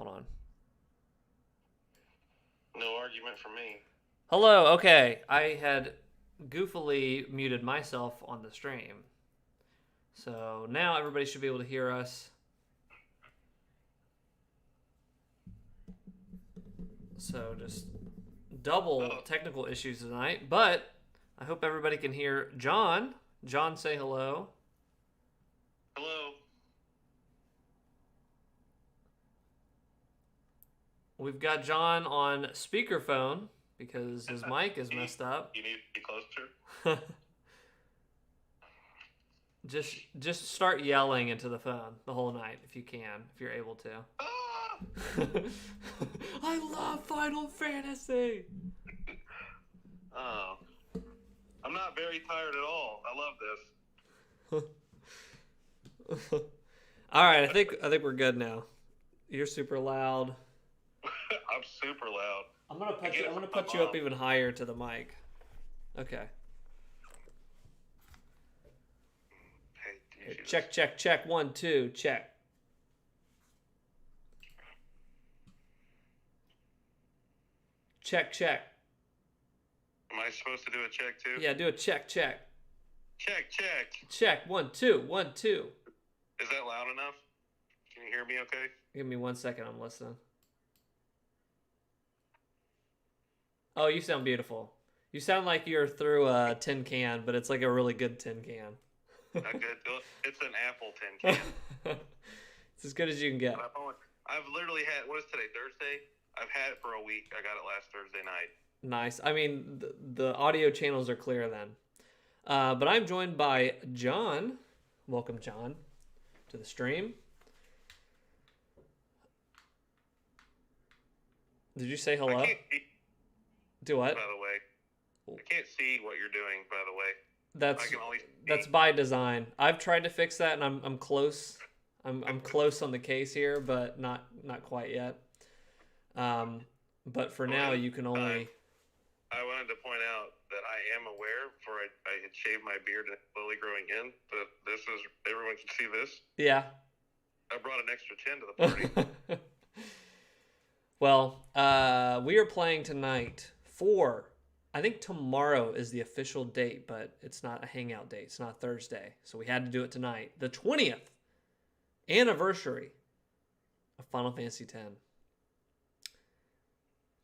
Hold on. No argument from me. Hello. Okay, I had goofily muted myself on the stream, so now everybody should be able to hear us. So just double technical issues tonight, but I hope everybody can hear John. John, say hello. Hello. We've got John on speakerphone because his mic is messed up. You need to be closer. Just start yelling into the phone the whole night if you can, if you're able to. I love Final Fantasy. Oh, I'm not very tired at all. I love this. All right, I think we're good now. You're super loud. I'm super loud. I'm gonna put you up even higher to the mic. Okay. Hey, check. 1, 2, check. Check. Am I supposed to do a check too? Yeah, do a check. Check. Check. 1, 2, 1, 2. Is that loud enough? Can you hear me okay? Give me 1 second, I'm listening. Oh, you sound beautiful. You sound like you're through a tin can, but it's like a really good tin can. Not good. It's an Apple tin can. It's as good as you can get. I've literally had, what is today, Thursday? I've had it for a week. I got it last Thursday night. Nice. I mean, the audio channels are clear then. But I'm joined by John. Welcome, John, to the stream. Did you say hello? Do what? By the way, I can't see what you're doing. By the way, that's by design. I've tried to fix that, and I'm close. I'm close on the case here, but not quite yet. But for now, you can only. I wanted to point out that I am aware, before I had shaved my beard and it's slowly growing in, that this is, everyone can see this. Yeah. I brought an extra chin to the party. Well, we are playing tonight I think tomorrow is the official date, but it's not a hangout date. It's not Thursday. So we had to do it tonight. The 20th anniversary of Final Fantasy X.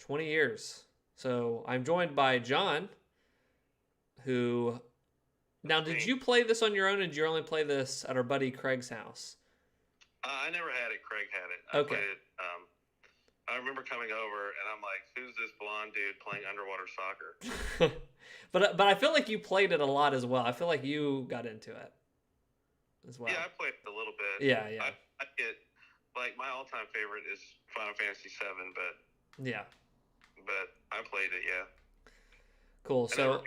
20 years. So I'm joined by John, who... Now, did you play this on your own, or did you only play this at our buddy Craig's house? I never had it. Craig had it. Okay. Played it, I remember coming over, and I'm like, who's this blonde dude playing underwater soccer? But I feel like you played it a lot as well. I feel like you got into it as well. Yeah, I played it a little bit. Yeah. I get, like, my all-time favorite is Final Fantasy VII, but... Yeah. But I played it, yeah. Cool. So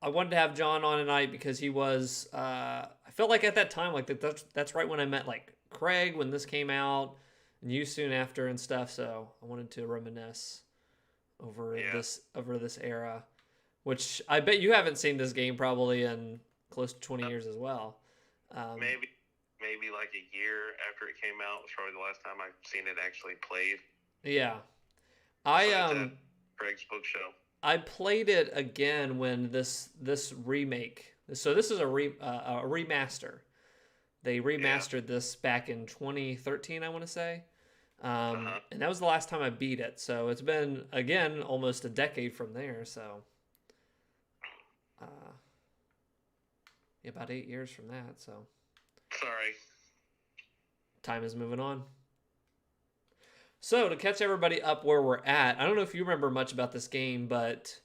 I wanted to have John on tonight because he was... I felt like at that time, like that's right when I met, like, Craig when this came out, and you soon after and stuff, so I wanted to reminisce over this era, which I bet you haven't seen this game probably in close to 20 years as well. Maybe like a year after it came out was probably the last time I've seen it actually played. Yeah. Craig's book show. I played it again when this remake. So this is a remaster. They remastered this back in 2013, I want to say. And that was the last time I beat it. So it's been, again, almost a decade from there. So about 8 years from that. So sorry. Time is moving on. So to catch everybody up where we're at, I don't know if you remember much about this game, but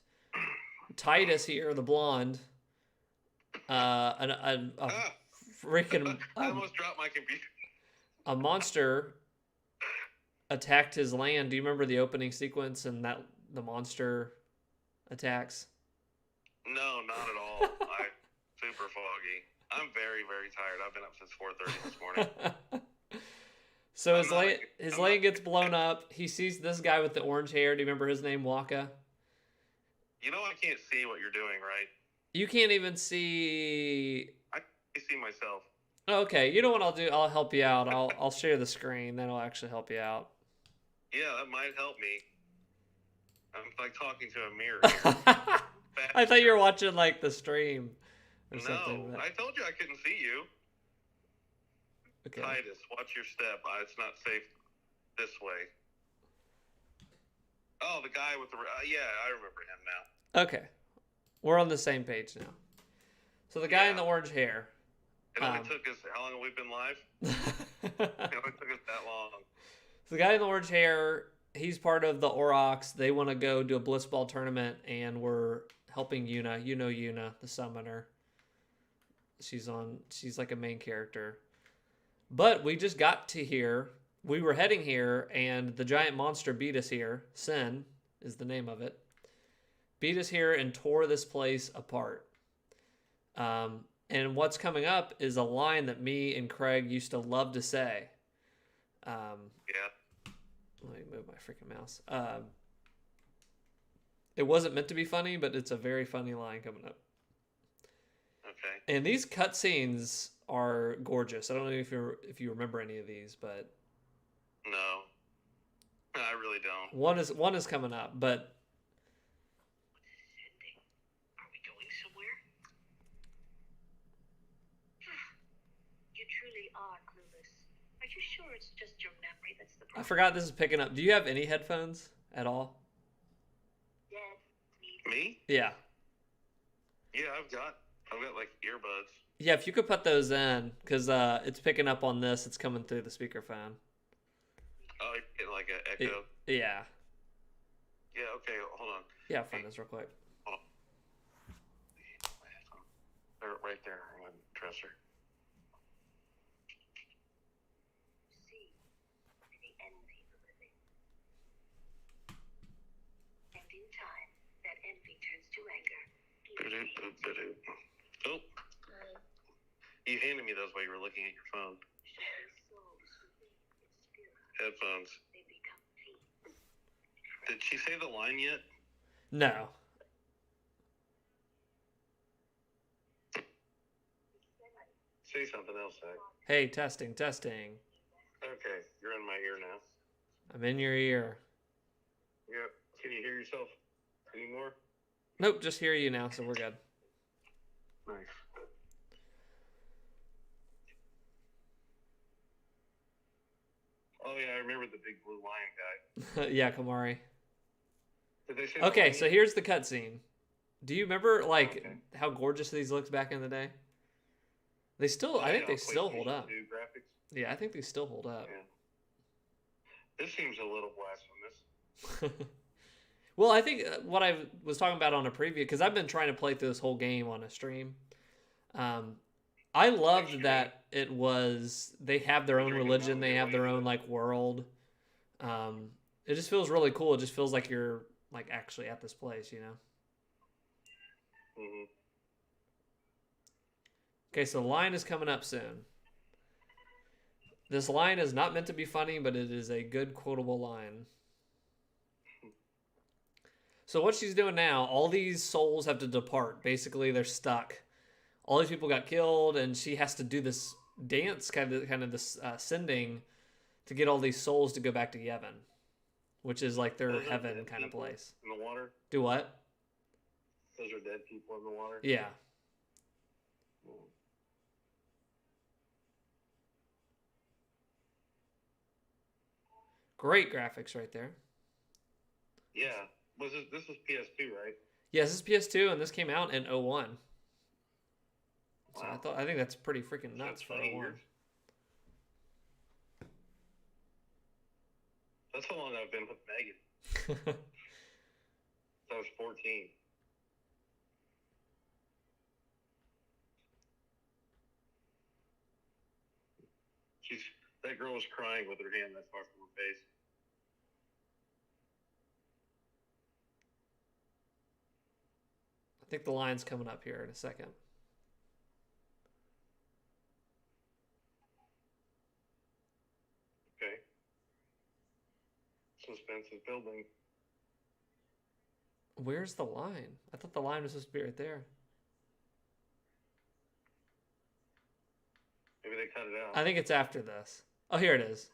Titus here, the blonde, freaking I almost dropped my computer. A monster attacked his land. Do you remember the opening sequence and that the monster attacks? No, not at all. Super foggy. I'm very, very tired. I've been up since 4:30 this morning. So his land gets blown up. He sees this guy with the orange hair. Do you remember his name, Waka? You know I can't see what you're doing, right? You can't even see... I can't see myself. Okay, you know what I'll do? I'll help you out. I'll share the screen. That'll actually help you out. Yeah, that might help me. I'm like talking to a mirror. I thought you were watching like the stream or No, something. But... I told you I couldn't see you. Okay. Titus, watch your step. It's not safe this way. Oh, the guy with the... yeah, I remember him now. Okay. We're on the same page now. So the guy in the orange hair. It only took us... How long have we been live? It only took us that long. So the guy in the orange hair, he's part of the Aurochs. They want to go do a Blitzball tournament, and we're helping Yuna. You know Yuna, the summoner. She's like a main character. But we just got to here. We were heading here, and the giant monster beat us here. Sin is the name of it. Beat us here and tore this place apart. And what's coming up is a line that me and Craig used to love to say. Yeah. Let me move my freaking mouse. It wasn't meant to be funny, but it's a very funny line coming up. Okay. And these cutscenes are gorgeous. I don't know if you remember any of these, but no, I really don't. One is coming up, but are we going somewhere? You truly are clueless. Are you sure it's just your memory that's the problem? I forgot this is picking up. Do you have any headphones at all? Yeah. Me? Yeah. Yeah, I've got like earbuds. Yeah, if you could put those in, because it's picking up on this. It's coming through the speakerphone. Oh, you're getting like an echo? Yeah. Yeah, okay, hold on. Yeah, I'll find this real quick. Hold on. They're right there on the dresser. See, the envy of the living. And in time, that envy turns to anger. Oh. You handed me those while you were looking at your phone. Headphones. Did she say the line yet? No. Say something else, Zach. Hey, testing. Okay, you're in my ear now. I'm in your ear. Yep. Can you hear yourself anymore? Nope, just hear you now, so we're good. Nice. Oh yeah, I remember the big blue lion guy. Yeah, Kamari. Did they say Okay, so here's the cutscene. Do you remember how gorgeous these looked back in the day? They still, I think they still hold up. Graphics? Yeah, I think they still hold up. Yeah. This seems a little blasphemous. Well, I think what I was talking about on a preview, because I've been trying to play through this whole game on a stream. I loved that it was, they have their own religion, they have their own like world. It just feels really cool. It just feels like you're like actually at this place, you know? Mm-hmm. Okay, so the line is coming up soon. This line is not meant to be funny, but it is a good quotable line. So what she's doing now, all these souls have to depart. Basically, they're stuck. All these people got killed, and she has to do this dance, kind of this sending, to get all these souls to go back to Yevon, which is like their heaven kind of place. In the water? Do what? Those are dead people in the water? Yeah. Great graphics right there. Yeah. This was PS2, right? Yes, this is PS2, and this came out in 01. So Wow. I think that's pretty freaking nuts for 01. That's how long I've been with Megan. I was 14. That girl was crying with her hand that far from her face. I think the line's coming up here in a second. Okay. Suspense is building. Where's the line? I thought the line was supposed to be right there. Maybe they cut it out. I think it's after this. Oh, here it is.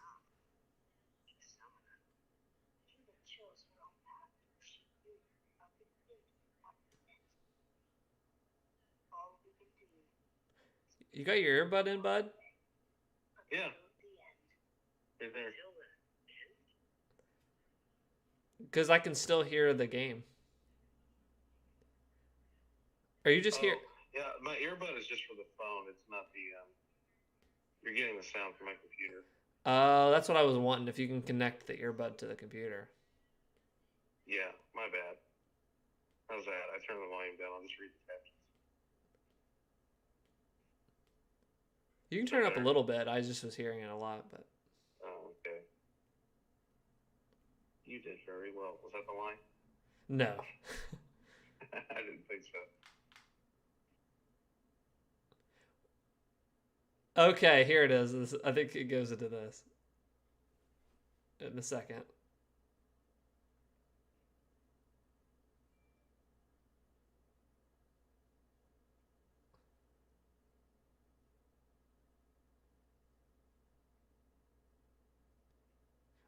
You got your earbud in, bud? Yeah. Right there. Because I can still hear the game. Are you just here? Yeah, my earbud is just for the phone. It's not the. You're getting the sound from my computer. That's what I was wanting. If you can connect the earbud to the computer. Yeah, my bad. How's that? I turned the volume down. I'll just read the captions. You can turn it up a little bit. I just was hearing it a lot, but. Oh, okay. You did very well. Was that the line? No. I didn't think so. Okay, here it is. I think it goes into this in a second.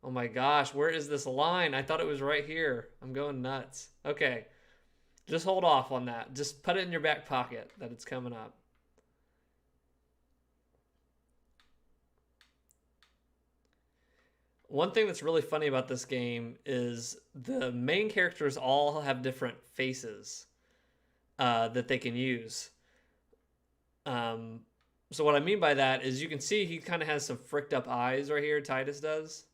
Oh my gosh, where is this line? I thought it was right here. I'm going nuts. Okay, just hold off on that. Just put it in your back pocket that it's coming up. One thing that's really funny about this game is the main characters all have different faces that they can use. So what I mean by that is you can see he kind of has some fricked up eyes right here, Titus does.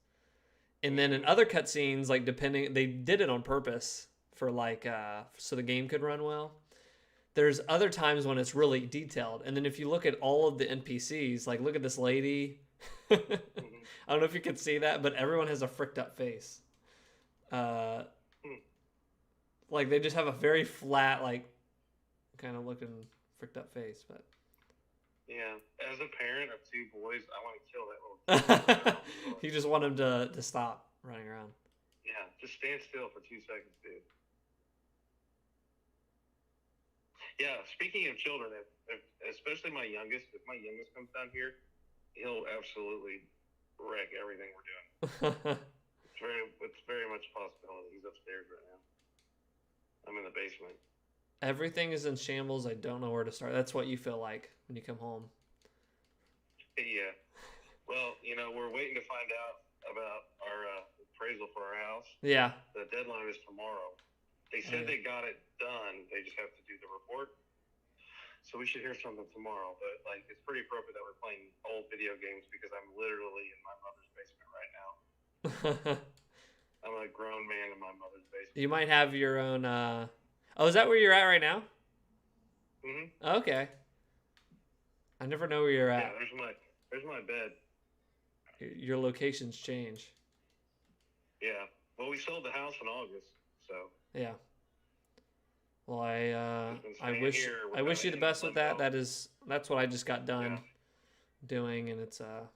And then in other cutscenes, like they did it on purpose for like, so the game could run well. There's other times when it's really detailed. And then if you look at all of the NPCs, like look at this lady. I don't know if you can see that, but everyone has a fricked up face. Like they just have a very flat, like kind of looking fricked up face, but. Yeah, as a parent of two boys, I want to kill that little kid. You just want him to stop running around. Yeah, just stand still for 2 seconds, dude. Yeah, speaking of children, if especially my youngest, if my youngest comes down here, he'll absolutely wreck everything we're doing. It's very much a possibility. He's upstairs right now. I'm in the basement. Everything is in shambles. I don't know where to start. That's what you feel like when you come home. Yeah. Well, we're waiting to find out about our appraisal for our house. Yeah. The deadline is tomorrow. They said they got it done. They just have to do the report. So we should hear something tomorrow. But it's pretty appropriate that we're playing old video games because I'm literally in my mother's basement right now. I'm a grown man in my mother's basement. You might have your own. Oh, is that where you're at right now? Mm-hmm. Okay. I never know where you're at. Yeah, there's my bed. Your locations change. Yeah. Well, we sold the house in August, so. Yeah. Well, I wish you the best with that. That's what I just got done doing, and it's a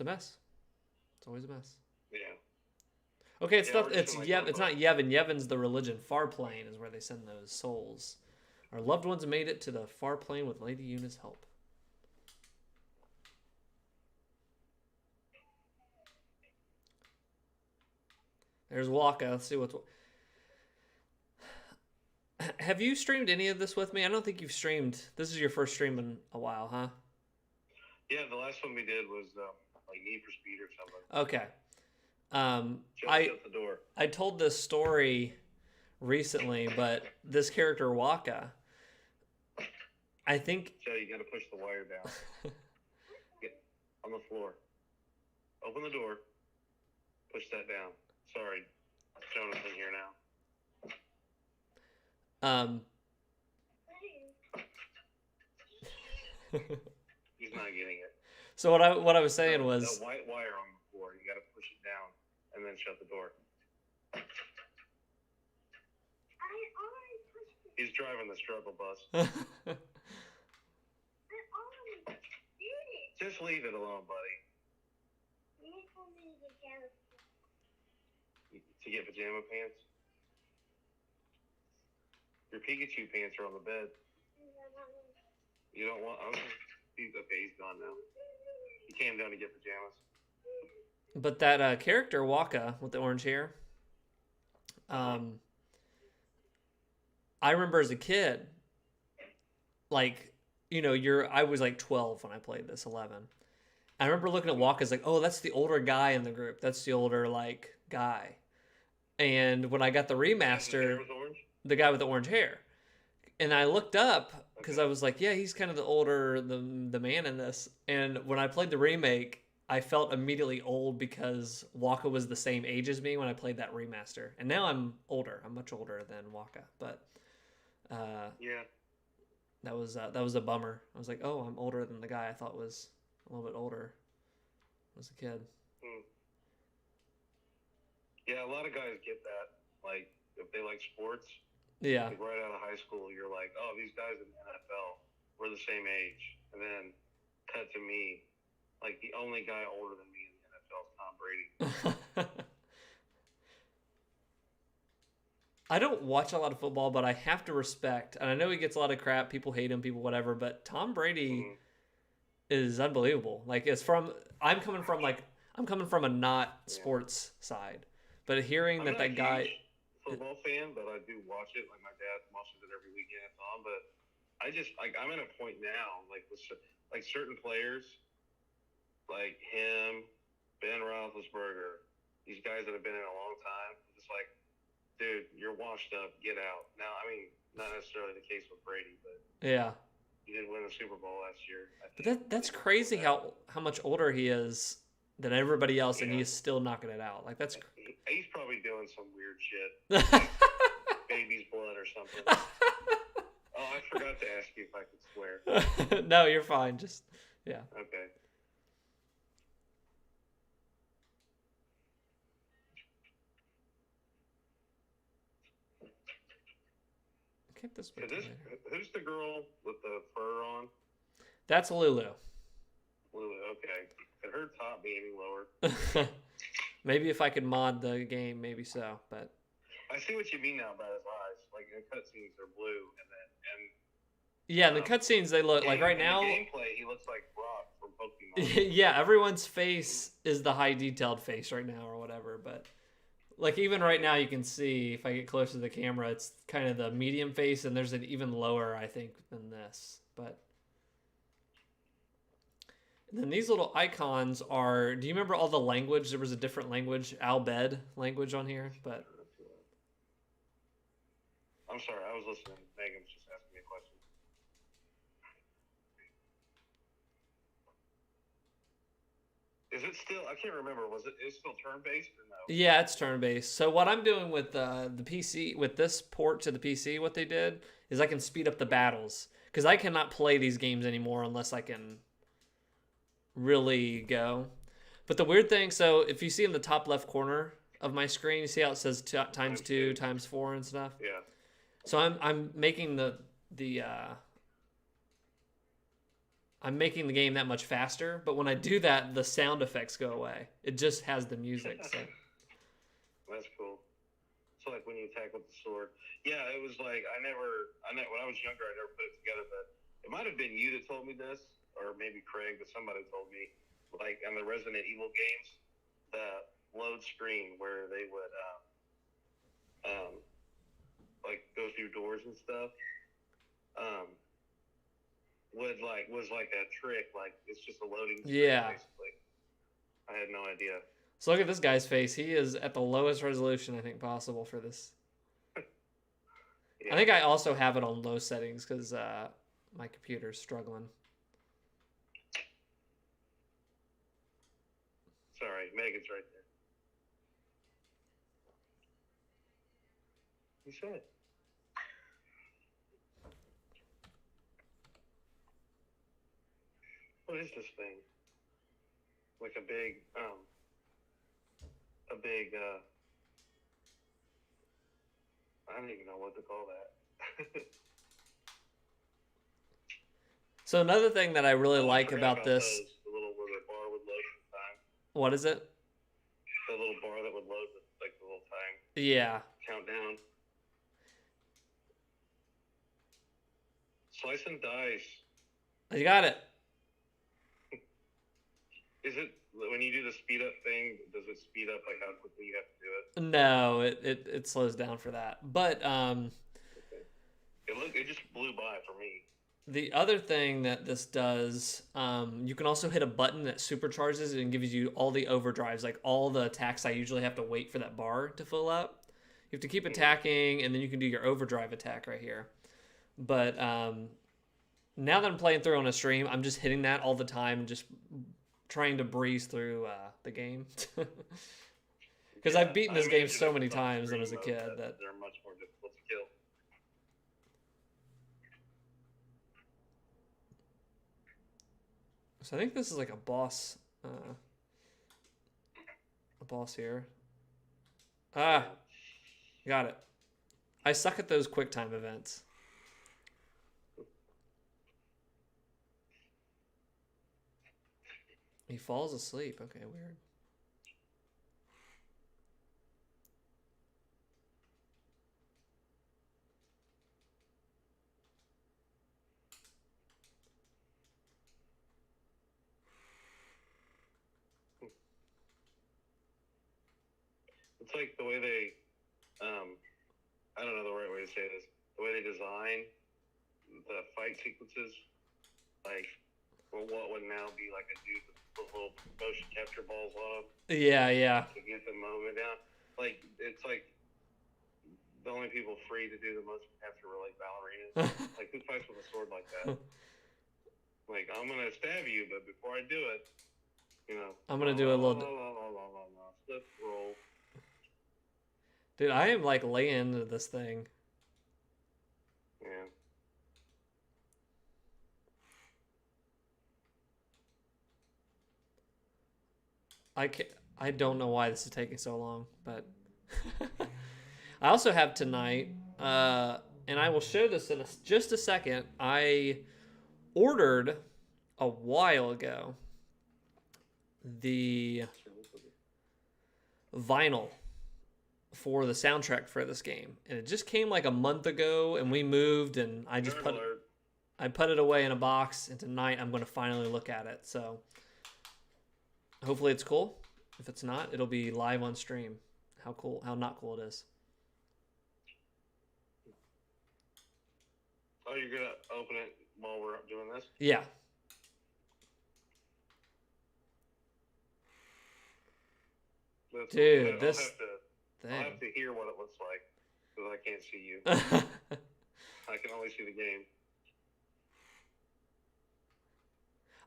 mess. It's always a mess. Yeah. Okay, it's not Yevon. Yevon's the religion. Far Plane is where they send those souls. Our loved ones made it to the far plane with Lady Yuna's help. There's Waka. Let's see what's. Have you streamed any of this with me? I don't think you've streamed. This is your first stream in a while, huh? Yeah, the last one we did was Need for Speed or something. Okay. Shut the door. I told this story recently, but this character Waka, I think. So you got to push the wire down. Get on the floor. Open the door. Push that down. Sorry, Jonah's in here now. He's not getting it. So what I was saying was the white wire on the floor. You got to push it down and then shut the door. He's driving the struggle bus. Just leave it alone, buddy. To get pajama pants? Your Pikachu pants are on the bed. You don't want... he's gone now. He came down to get pajamas. But that character, Waka, with the orange hair, I remember as a kid, I was like 12 when I played this, 11. I remember looking at Waka's like, oh, that's the older guy in the group. That's the older like guy. And when I got the remaster, the guy with the orange hair, and I looked up because I was like, yeah, he's kind of the man in this. And when I played the remake, I felt immediately old because Waka was the same age as me when I played that remaster. And now I'm older. I'm much older than Waka, but yeah, that was a bummer. I was like, oh, I'm older than the guy I thought was a little bit older. I was a kid. Yeah, a lot of guys get that. Like, if they like sports, yeah, like right out of high school, you're like, oh, these guys in the NFL, we're the same age. And then cut to me, like the only guy older than me in the NFL is Tom Brady. I don't watch a lot of football, but I have to respect, and I know he gets a lot of crap. People hate him, people whatever, but Tom Brady is unbelievable. Like I'm coming from a not sports side, but hearing that guy football fan, but I do watch it. Like my dad watches it every weekend. It's on, but I just like I'm at a point now, like with like certain players, like him, Ben Roethlisberger, these guys that have been in a long time. It's like, dude, you're washed up. Get out. Now, I mean, not necessarily the case with Brady, but yeah, he did win the Super Bowl last year. But that's crazy how much older he is than everybody else, and he is still knocking it out. Like that's. He's probably doing some weird shit, like baby's blood or something. Oh, I forgot to ask you if I could swear. No, you're fine. Just yeah. Okay. Keep this. Who's the girl with the fur on? That's Lulu. Lulu. Okay. Could her top be any lower? Maybe if I could mod the game, maybe so. But I see what you mean now about his eyes. Like in the cutscenes, they're blue, yeah, in the cutscenes they look like right now. In the gameplay, he looks like Brock from Pokemon. Yeah, everyone's face is the high detailed face right now, or whatever. But like even right now, you can see if I get close to the camera, it's kind of the medium face, and there's an even lower, I think, than this. But and then these little icons are. Do you remember all the language? There was a different language, Albed language on here, but. I'm sorry, I was listening. Megan's just asking me a question. Is it still? I can't remember. Is it still turn-based or no? Yeah, it's turn-based. So what I'm doing with the PC, with this port to the PC, what they did is I can speed up the battles because I cannot play these games anymore unless I can really go. But the weird thing, so if you see in the top left corner of my screen, you see how it says times 2, times 4 and stuff. Yeah. So I'm making I'm making the game that much faster, but when I do that, the sound effects go away. It just has the music. So. That's cool. So like when you attack with the sword. Yeah, it was like when I was younger, I never put it together, but it might have been you that told me this, or maybe Craig, but somebody told me, like on the Resident Evil games, the load screen where they would like go through doors and stuff, was like a trick. Like it's just a loading screen, basically. I had no idea. So look at this guy's face. He is at the lowest resolution I think possible for this. Yeah. I think I also have it on low settings because my computer's struggling. Sorry, Megan's right there. You said. What is this thing? Like a big, I don't even know what to call that. So another thing that I really like about this. The little where the bar would load the time. What is it? The little bar that would load the little time. Yeah. Countdown. Slice and dice. You got it. Is it when you do the speed up thing? Does it speed up like how quickly you have to do it? No, it slows down for that. But okay. It just blew by for me. The other thing that this does, you can also hit a button that supercharges it and gives you all the overdrives, like all the attacks I usually have to wait for that bar to fill up. You have to keep attacking, and then you can do your overdrive attack right here. But now that I'm playing through on a stream, I'm just hitting that all the time, just trying to breeze through the game. Because I've beaten this game so many times when I was a kid that they're much more difficult to kill. So I think this is like a boss here. Ah, got it. I suck at those quick time events. He falls asleep. Okay, weird. It's like the way they, I don't know the right way to say this. The way they design the fight sequences, like, well, what would now be like a dude with little motion capture balls on him. Yeah, yeah. To get the moment down. Like, it's like the only people free to do the motion capture were like ballerinas. Like, who fights with a sword like that? Like, I'm gonna stab you, but before I do it, you know, I'm gonna do a little. Flip roll. Dude, I am like laying into this thing. Yeah. I don't know why this is taking so long, but I also have tonight, and I will show this in just a second. I ordered a while ago the vinyl for the soundtrack for this game, and it just came like a month ago, and we moved, and I put it away in a box, and tonight I'm going to finally look at it. So hopefully it's cool. If it's not, it'll be live on stream. How not cool it is. Oh, you're gonna open it while we're doing this? Yeah. Dude, this thing. I'll have to hear what it looks like, because I can't see you. I can only see the game.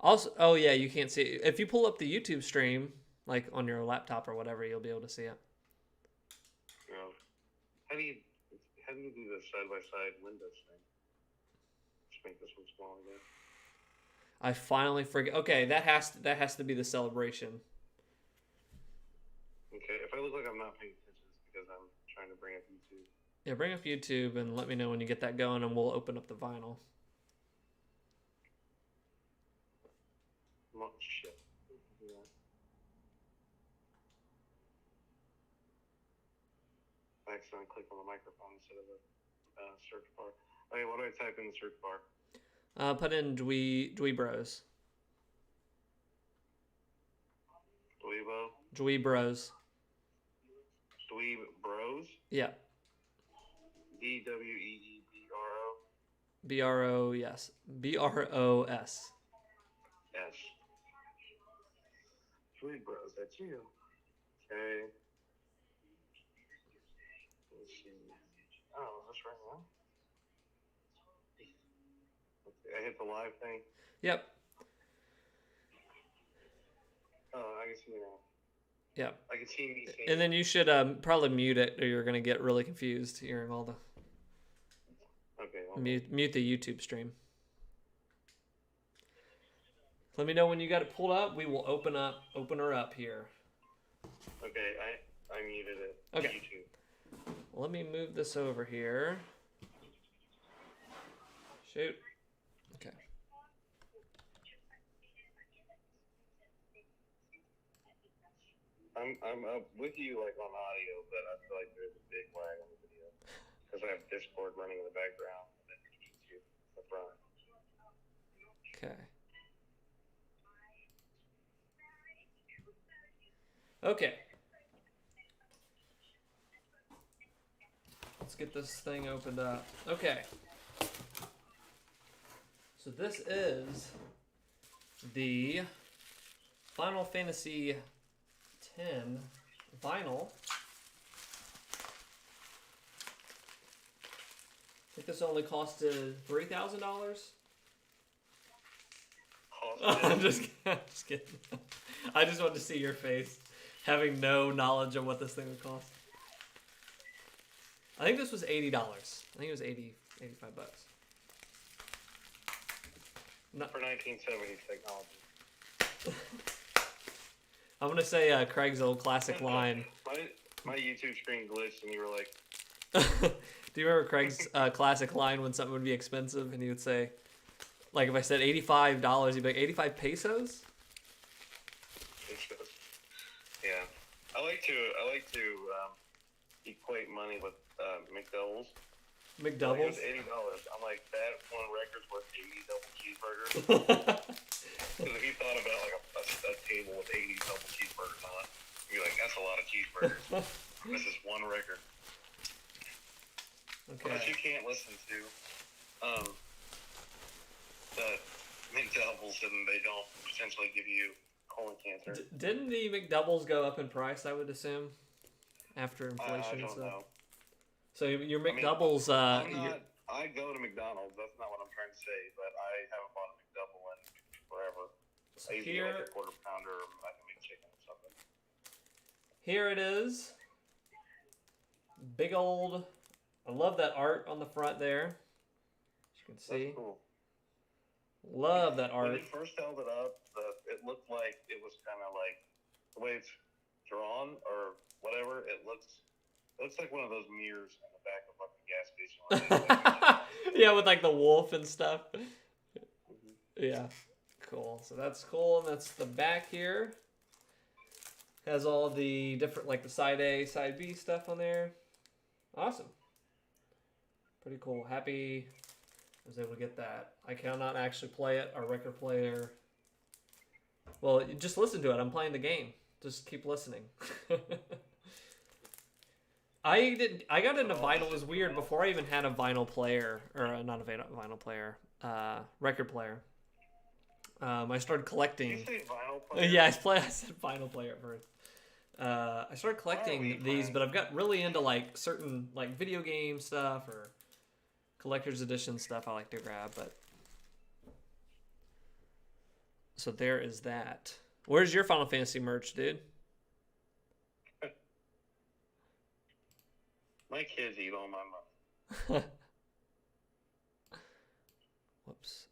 Also, oh yeah, you can't see it. If you pull up the YouTube stream, like on your laptop or whatever, you'll be able to see it. Oh. How do you do the side-by-side windows thing? Just make this one small again. I finally forget. Okay, that has to be the celebration. Okay, if I look like I'm not paying attention, it's because I'm trying to bring up YouTube. Yeah, bring up YouTube and let me know when you get that going, and we'll open up the vinyl. Oh, shit. Yeah. I accidentally clicked on the microphone instead of the search bar. Okay, what do I type in the search bar? Put in Dwee Bros. Dwee Bros. Dweeb Bros? Yeah. DWEEBRO? BRO, yes. BROS. Yes. Dweeb Bros, that's you. Okay. Let's see. Oh, is this right now? Okay, I hit the live thing. Yep. Oh, I can see now. Yep. I can see me saying. And then you should probably mute it, or you're gonna get really confused hearing all the. Okay. Mute the YouTube stream. Let me know when you got it pulled up. We will open her up here. Okay, I muted it. Okay. YouTube. Let me move this over here. Shoot. Okay. I'm up with you like on audio, but I feel like there's a big lag on the video because I have Discord running in the background and then YouTube in the front. Okay. Okay. Let's get this thing opened up. Okay. So this is the Final Fantasy X vinyl. I think this only costed $3,000. I'm just kidding. I just wanted to see your face, having no knowledge of what this thing would cost. I think this was $80. I think it was 85 bucks. Not for 1970s technology. I'm gonna say Craig's old classic line. My YouTube screen glitched, and you were like, Do you remember Craig's classic line when something would be expensive, and he would say, like if I said $85, he'd be like 85 pesos? Yeah, I like to equate money with McDoubles. McDoubles? It was $80. I'm like, that one record's worth 80 double cheeseburgers. Because if you thought about like a table with 80 double cheeseburgers on it, you're like, that's a lot of cheeseburgers. This is one record. Okay. But you can't listen to the McDoubles and they don't potentially give you colon cancer. Didn't the McDoubles go up in price, I would assume, after inflation and stuff? Know. So your McDoubles, I go to McDonald's. That's not what I'm trying to say, but I haven't bought a McDouble in forever. So I usually like a quarter pounder or like a McChicken or something. Here it is. Big old. I love that art on the front there. As you can see. That's cool. Love that art. When they first held it up, it looked like it was kind of like the way it's drawn or whatever. It looks like one of those mirrors in the back of like a gas station. Yeah, with like the wolf and stuff. Yeah, cool. So that's cool, and that's the back here. Has all the different, like the side A, side B stuff on there. Awesome. Pretty cool. Happy I was able to get that. I cannot actually play it. Our record player. Well, you just listen to it. I'm playing the game. Just keep listening. I got into vinyl. It was weird. Before I even had a vinyl player, or not a vinyl player, record player. I started collecting. Did you say vinyl player? Yeah, I said vinyl player at first. I started collecting these, but I've got really into like certain like video game stuff or collector's edition stuff I like to grab. But so there is that. Where's your Final Fantasy merch, dude? My kids eat all my money. Whoops.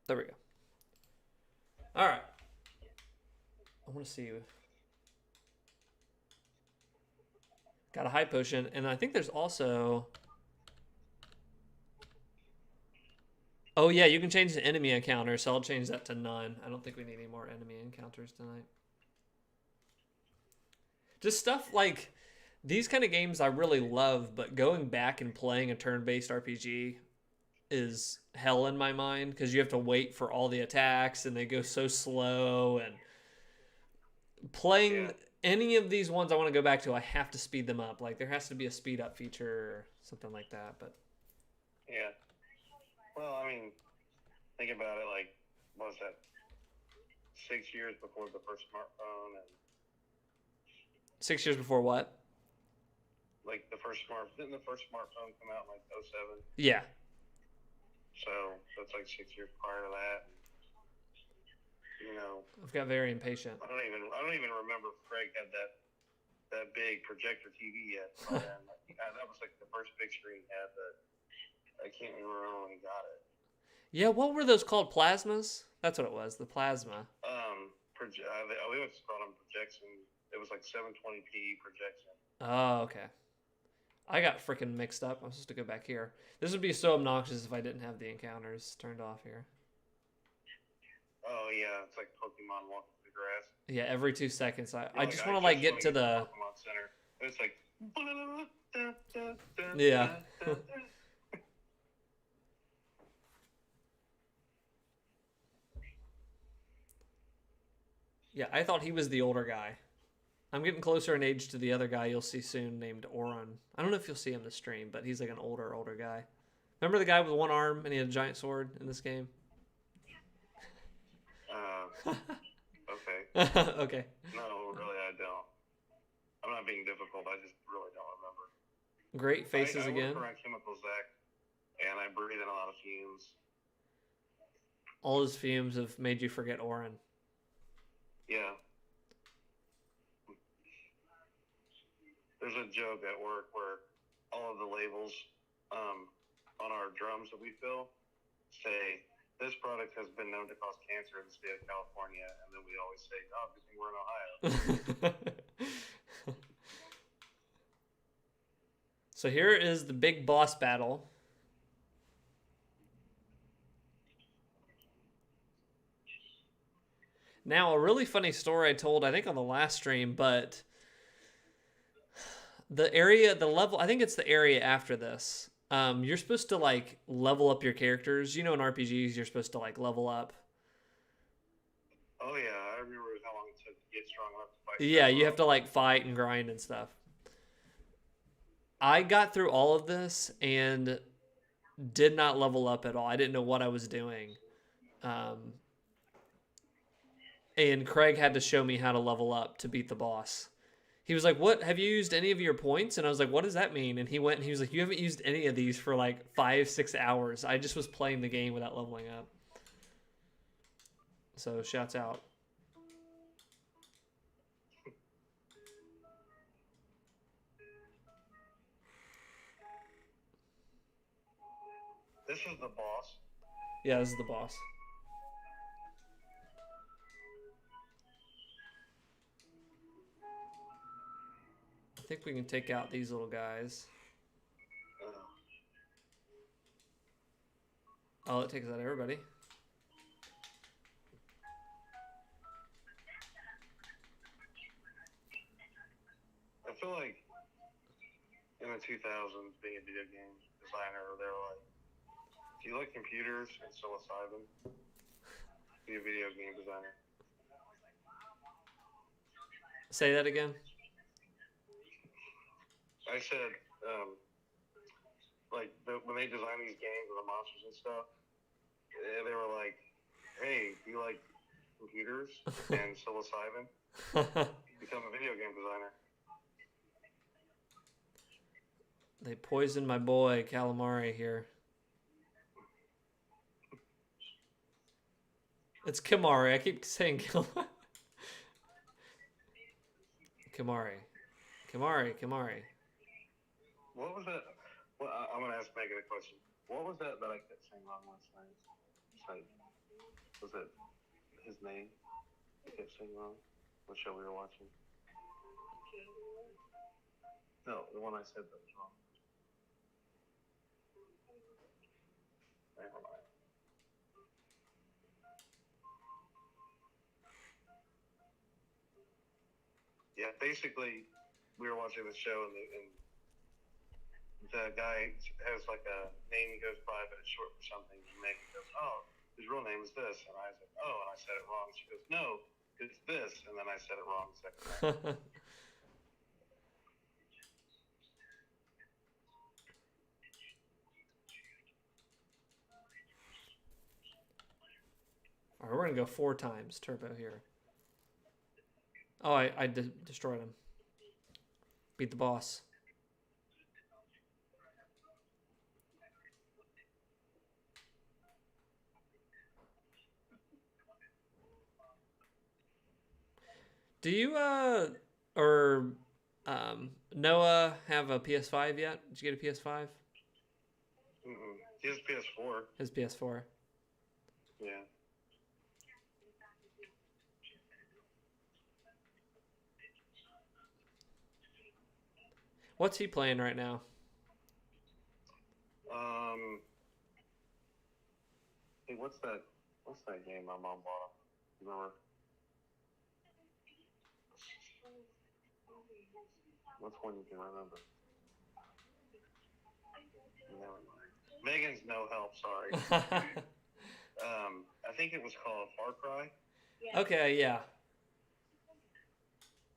There we go. All right. I want to see you. Got a high potion, and I think there's also. Oh yeah, you can change the enemy encounter, so I'll change that to none. I don't think we need any more enemy encounters tonight. Just stuff like these kind of games I really love, but going back and playing a turn-based RPG is hell in my mind because you have to wait for all the attacks and they go so slow. And playing any of these ones I want to go back to, I have to speed them up. Like there has to be a speed up feature or something like that. But yeah, well, I mean, think about it. Like, what was that? 6 years before the first smartphone and. 6 years before what? Like didn't the first smartphone come out in like 07? Yeah. So that's like 6 years prior to that. You know. I've got very impatient. I don't even remember if Craig had that big projector TV yet. That was like the first big screen he had, but I can't remember when he got it. Yeah, what were those called? Plasmas? That's what it was. The plasma. We always called them projection. It was like 720p projection. Oh, okay. I got freaking mixed up. I'm supposed to go back here. This would be so obnoxious if I didn't have the encounters turned off here. Oh, yeah. It's like Pokemon walking through the grass. Yeah, every 2 seconds. I just want to like get to the... Pokemon Center. It's like... Yeah. Yeah, I thought he was the older guy. I'm getting closer in age to the other guy you'll see soon named Oron. I don't know if you'll see him in the stream, but he's like an older guy. Remember the guy with one arm and he had a giant sword in this game? Okay. Okay. No, really, I don't. I'm not being difficult. I just really don't remember. Great faces I again. work around chemical Zach, and I breathe in a lot of fumes. All his fumes have made you forget Orin. Yeah. There's a joke at work where all of the labels on our drums that we fill say, this product has been known to cause cancer in the state of California, and then we always say, oh, good thing we're in Ohio. So here is the big boss battle. Now, a really funny story I told, I think, on the last stream, but the level, I think it's the area after this. You're supposed to, like, level up your characters. You know, in RPGs, you're supposed to, like, level up. Oh, yeah. I remember how long it took to get strong enough to fight. Yeah, you have to, like, fight and grind and stuff. I got through all of this and did not level up at all. I didn't know what I was doing. And Craig had to show me how to level up to beat the boss. He was like, what, have you used any of your points? And I was like, what does that mean? And he went and he was like, you haven't used any of these for like 5-6 hours. I just was playing the game without leveling up. So shouts out. This is the boss. Yeah, this is the boss. I think we can take out these little guys. Oh, it takes out everybody. I feel like in the 2000s, being a video game designer, they were like, do you like computers and psilocybin? Be a video game designer. Say that again. I said, like, when they design these games with the monsters and stuff, they were like, hey, do you like computers and psilocybin? Become a video game designer. They poisoned my boy, Calamari, here. It's Kamari. I keep saying Kamari. Kamari. What was that? Well, I'm going to ask Megan a question. What was that I kept saying wrong last night? It's like, was it his name I kept saying wrong? What show we were watching? No, the one I said that was wrong. Never mind. Yeah, basically, we were watching the show, and the guy has like a name he goes by, but it's short for something. And Megan goes, oh, his real name is this. And I said, oh, and I said it wrong. She goes, no, it's this. And then I said it wrong the second time. All right, we're going to go 4 times turbo here. Oh, I destroyed him. Beat the boss. Do you, Noah have a PS5 yet? Did you get a PS5? He has PS4. His PS4. Yeah. What's he playing right now? Hey, what's that game my mom bought? You remember? What's one you can remember? Never mind. Megan's no help, sorry. I think it was called Far Cry. Yeah. Okay, yeah.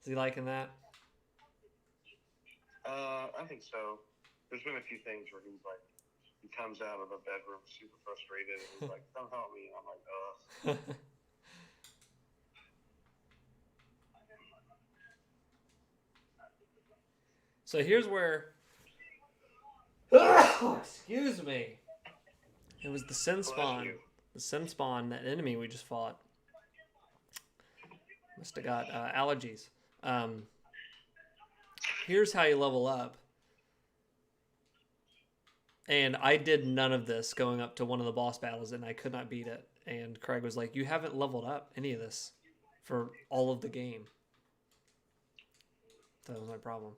Is he liking that? I think so. There's been a few things where he's he comes out of the bedroom super frustrated, and he's like, "Come help me." And I'm like, "Ugh." So here's where. Excuse me. It was the Sin Spawn. The Sin Spawn, that enemy we just fought. Must have got allergies. Here's how you level up. And I did none of this going up to one of the boss battles, and I could not beat it. And Craig was like, "You haven't leveled up any of this for all of the game." That was my problem.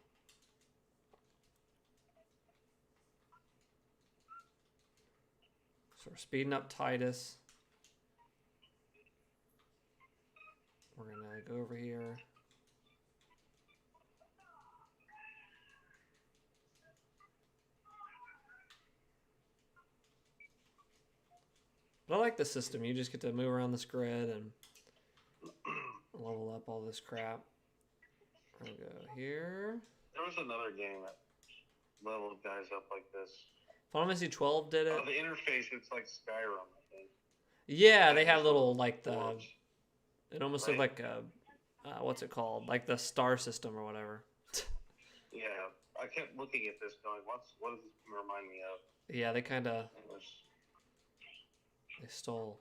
So we're speeding up Titus. We're going to go over here. But I like the system. You just get to move around this grid and level up all this crap. I'll go here. There was another game that leveled guys up like this. Final Fantasy 12 did it. Oh, the interface, it's like Skyrim, I think. Yeah, they have little, like, the... Worlds. It almost looked like a... what's it called? Like the star system or whatever. Yeah, I kept looking at this going, what does this remind me of? Yeah, they kind of... They stole.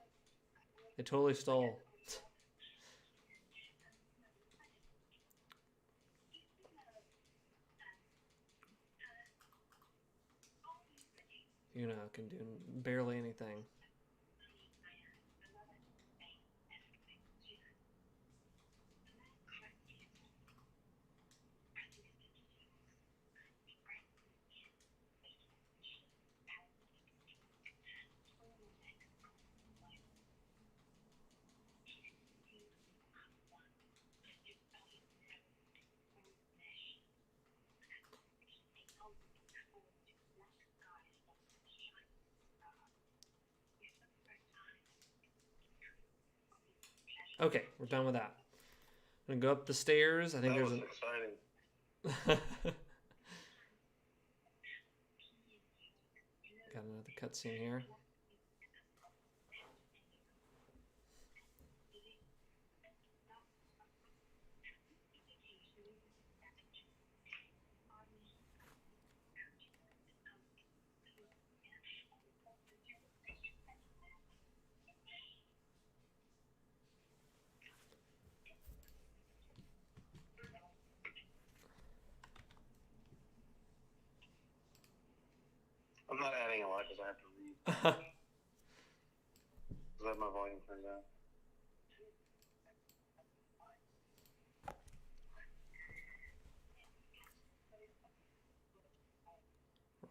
They totally stole. You know, can do barely anything. Okay, we're done with that. I'm gonna go up the stairs. I think that there's was exciting. Got another cutscene here. I'm not adding a lot because I have to read. Because I have my volume turned down.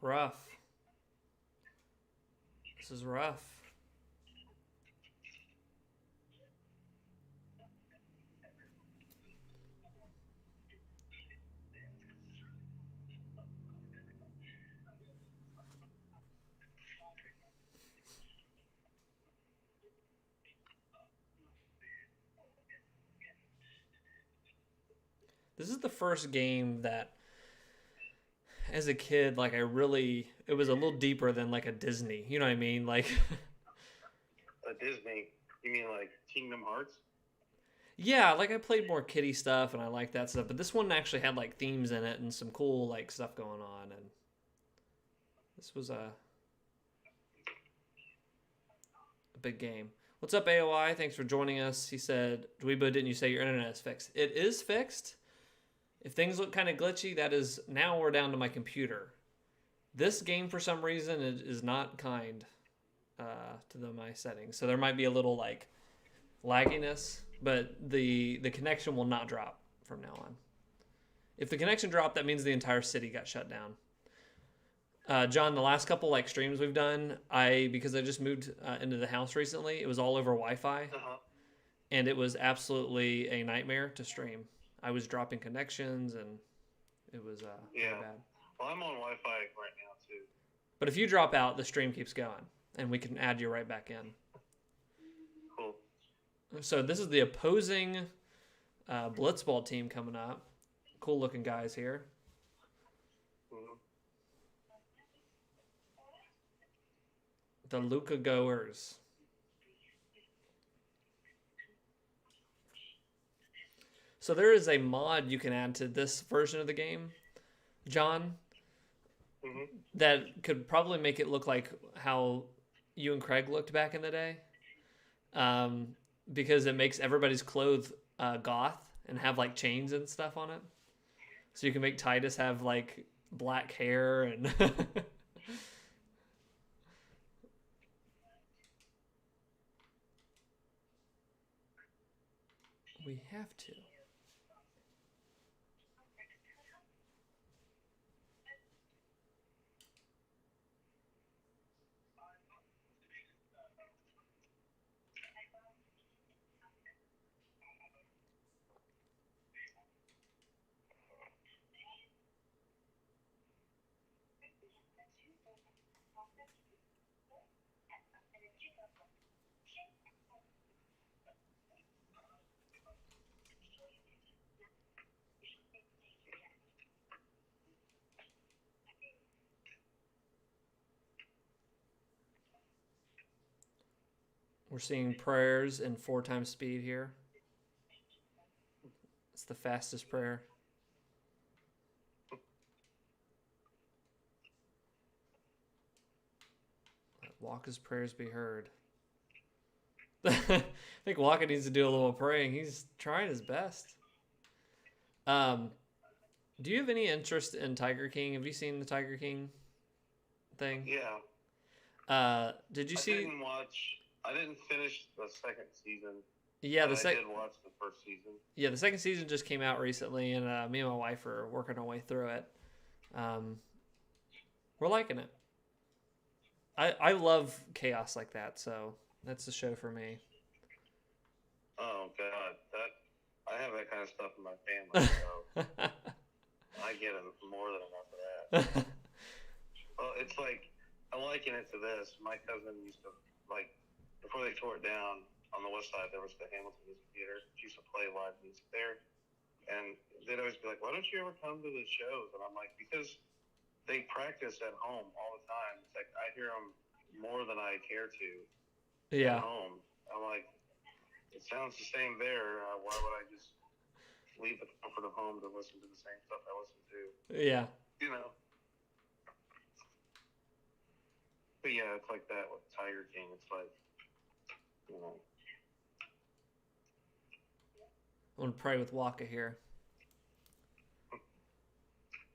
Rough. This is rough. This is the first game that, as a kid, like, it was a little deeper than, like, a Disney. You know what I mean? Like... A Disney? You mean, like, Kingdom Hearts? Yeah, like, I played more kiddie stuff, and I like that stuff. But this one actually had, like, themes in it and some cool, like, stuff going on. And this was a big game. What's up, AOI? Thanks for joining us. He said, Dweebo, didn't you say your internet is fixed? It is fixed. If things look kind of glitchy, that is, now we're down to my computer. This game, for some reason, is not kind to my settings. So there might be a little, like, lagginess, but the connection will not drop from now on. If the connection dropped, that means the entire city got shut down. John, the last couple, like, streams we've done, because I just moved into the house recently, it was all over Wi-Fi. And it was absolutely a nightmare to stream. I was dropping connections, and it was really bad. Well, I'm on Wi-Fi right now, too. But if you drop out, the stream keeps going, and we can add you right back in. Cool. So this is the opposing Blitzball team coming up. Cool-looking guys here. The Luca Goers. So there is a mod you can add to this version of the game, John, that could probably make it look like how you and Craig looked back in the day, because it makes everybody's clothes goth and have like chains and stuff on it. So you can make Titus have like black hair and we have to. We're seeing prayers in 4 times speed here. It's the fastest prayer. Let Waka's prayers be heard. I think Waka needs to do a little praying. He's trying his best. Do you have any interest in Tiger King? Have you seen the Tiger King thing? Yeah. Did you see? I didn't finish the second season. Yeah, I did watch the first season. Yeah, the second season just came out recently, and me and my wife are working our way through it. We're liking it. I love chaos like that, so that's the show for me. Oh God, I have that kind of stuff in my family, so I get more than enough of that. Well, it's like I liken it to this. My cousin used to before they tore it down on the west side. There was the Hamilton Music Theater. She used to play live music there, and they'd always be like, "Why don't you ever come to the shows?" And I'm like, "Because they practice at home all the time. It's like I hear them more than I care to at home." I'm like, it sounds the same there. Why would I just leave the comfort of home to listen to the same stuff I listen to? Yeah. You know. But yeah, it's like that with Tiger King. It's like, you know. I want to pray with Waka here.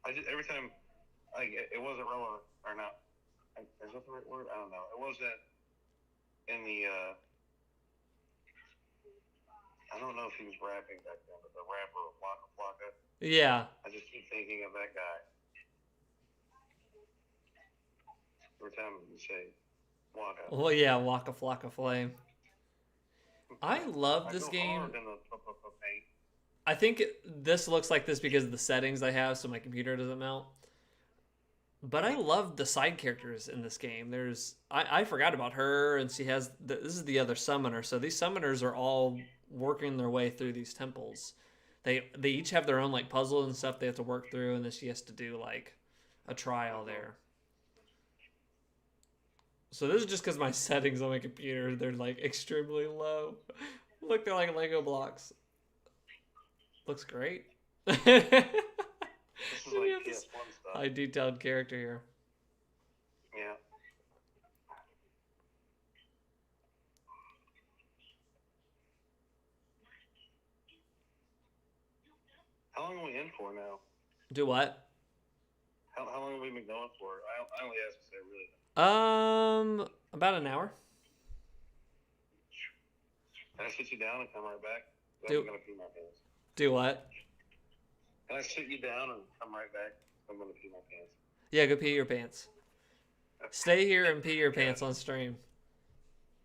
Every time, it wasn't relevant or not. Is that the right word? I don't know. It wasn't in the. I don't know if he was rapping back then, but the rapper Waka Flocka. Yeah. I just keep thinking of that guy. Every time you say Waka. Well, yeah, Waka Flocka Flame. I love this game. I think this looks like this because of the settings I have, so my computer doesn't melt. But I love the side characters in this game. I forgot about her, and she has this is the other summoner. So these summoners are all working their way through these temples. They each have their own like puzzle and stuff they have to work through, and then she has to do like a trial there. So this is just because my settings on my computer, they're like extremely low. Look, they're like Lego blocks. Looks great. This is like PS1 stuff. High detailed character here. Yeah. How long are we in for now? Do what? How long have we been going for? I only ask because I really don't. About an hour. Can I sit you down and come right back? Do- I'm gonna pee my pants. Do what? Can I sit you down and come right back? I'm gonna pee my pants. Yeah, go pee your pants. Stay here and pee your pants on stream.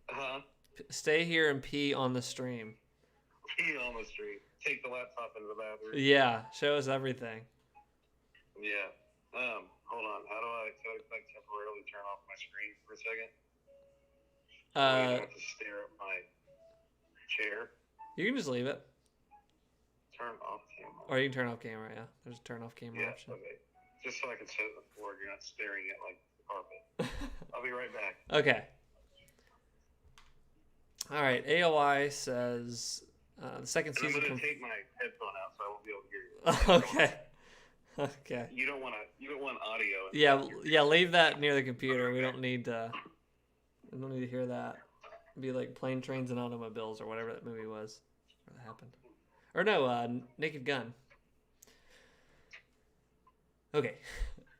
Uh-huh. Stay here and pee on the stream. Pee on the street. Take the laptop into the bathroom. Yeah, show us everything. Yeah. Hold on. How do I temporarily turn off my screen for a second? I have to stare at my chair. You can just leave it. Turn off camera. Or you can turn off camera, yeah. There's a turn off camera option. Okay. Just so I can sit on the floor, you're not staring at like the carpet. I'll be right back. Okay. All right, AOI says the second And I'm season. gonna take my headphone out, so I won't be able to hear you. Okay. Okay. You don't want audio. Yeah. Leave that near the computer. We don't need to. We don't need to hear that. It'd be like Plane, Trains, and Automobiles or whatever that movie was. Where that happened. Or no, Naked Gun. Okay.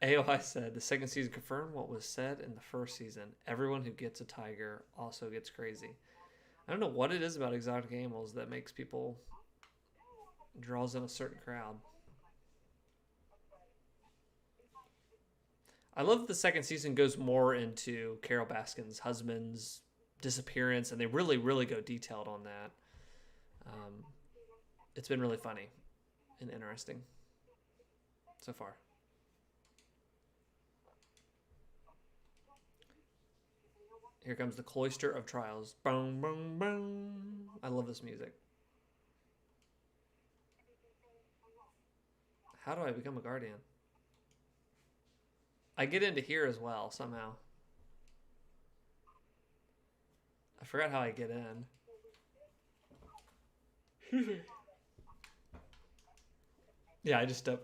AOI said the second season confirmed what was said in the first season. Everyone who gets a tiger also gets crazy. I don't know what it is about exotic animals that makes people draws in a certain crowd. I love that the second season goes more into Carol Baskin's husband's disappearance, and they really, really go detailed on that. It's been really funny and interesting so far. Here comes the Cloister of Trials. Boom, boom, boom. I love this music. How do I become a guardian? I get into here as well, somehow. I forgot how I get in. Yeah, I just step.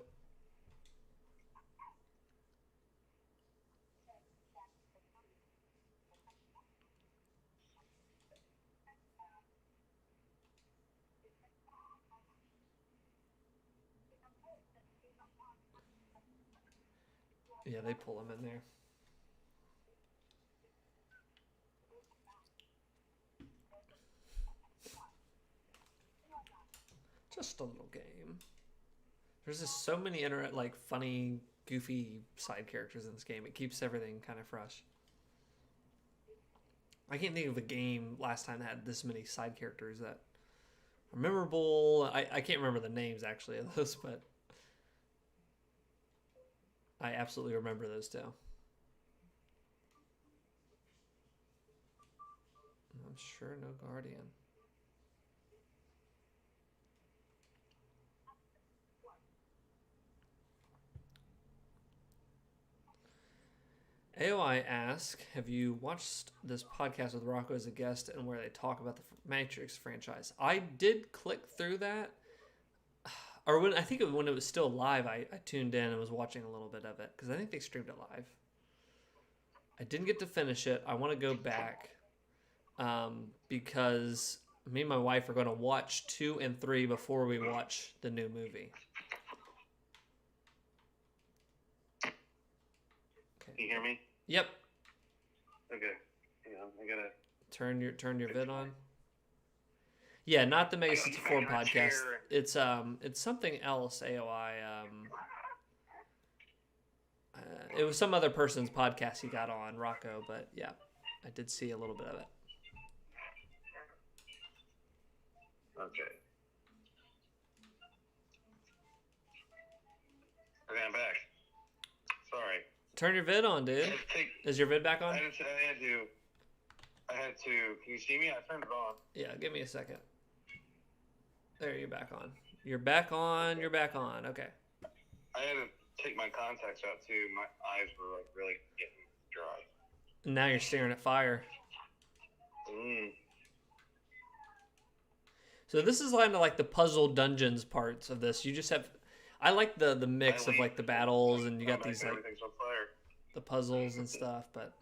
Yeah, they pull him in there. Just a little game. There's just so many like funny, goofy side characters in this game. It keeps everything kind of fresh. I can't think of a game last time that had this many side characters that are memorable. I can't remember the names actually of those, but I absolutely remember those two. I'm sure no Guardian. AOI asks, have you watched this podcast with Rocco as a guest and where they talk about the Matrix franchise? I did click through that. Or when I think when it was still live, I tuned in and was watching a little bit of it because I think they streamed it live. I didn't get to finish it. I want to go back because me and my wife are going to watch 2 and 3 before we watch the new movie. Can you hear me? Yep. Okay. Yeah, I gotta turn your vid on. Yeah, not the Mega 64 podcast. It's something else. AOI. It was some other person's podcast he got on, Rocco. But yeah, I did see a little bit of it. Okay. Okay, I'm back. Sorry. Turn your vid on, dude. Is your vid back on? I had to. Can you see me? I turned it on. Yeah, give me a second. There, you're back on. You're back on. You're back on. Okay. I had to take my contacts out too. My eyes were like really getting dry. Now you're staring at fire. So this is kind of like the puzzle dungeons parts of this. You just have. I like the mix of like the battles and you got these like the puzzles and stuff, but.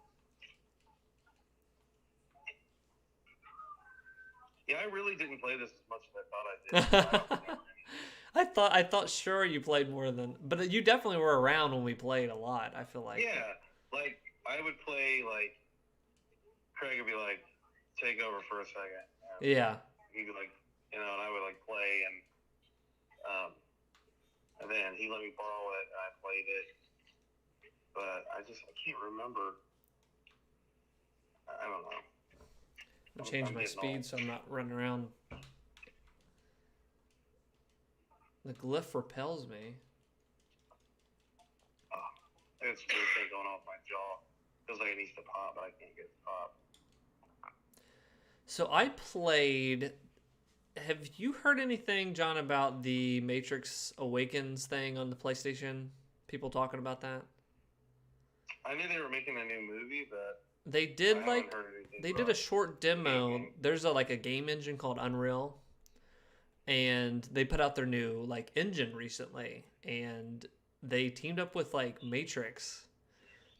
Yeah, I really didn't play this as much as I thought I did. I thought sure you played more than, but you definitely were around when we played a lot. I feel like. Yeah, like I would play like Craig would be like, take over for a second. Yeah. He'd be like, and I would like play and then he let me borrow it and I played it, but I can't remember. I don't know. I'll change my speed so I'm not running around. The glyph repels me. Oh, it's weird thing going off my jaw. Feels like it needs to pop, but I can't get it to pop. So I played. Have you heard anything, John, about the Matrix Awakens thing on the PlayStation? People talking about that? I knew they were making a new movie, but They I did haven't like heard anything they did a about short the game demo. game. There's a like a game engine called Unreal, and they put out their new like engine recently, and they teamed up with like Matrix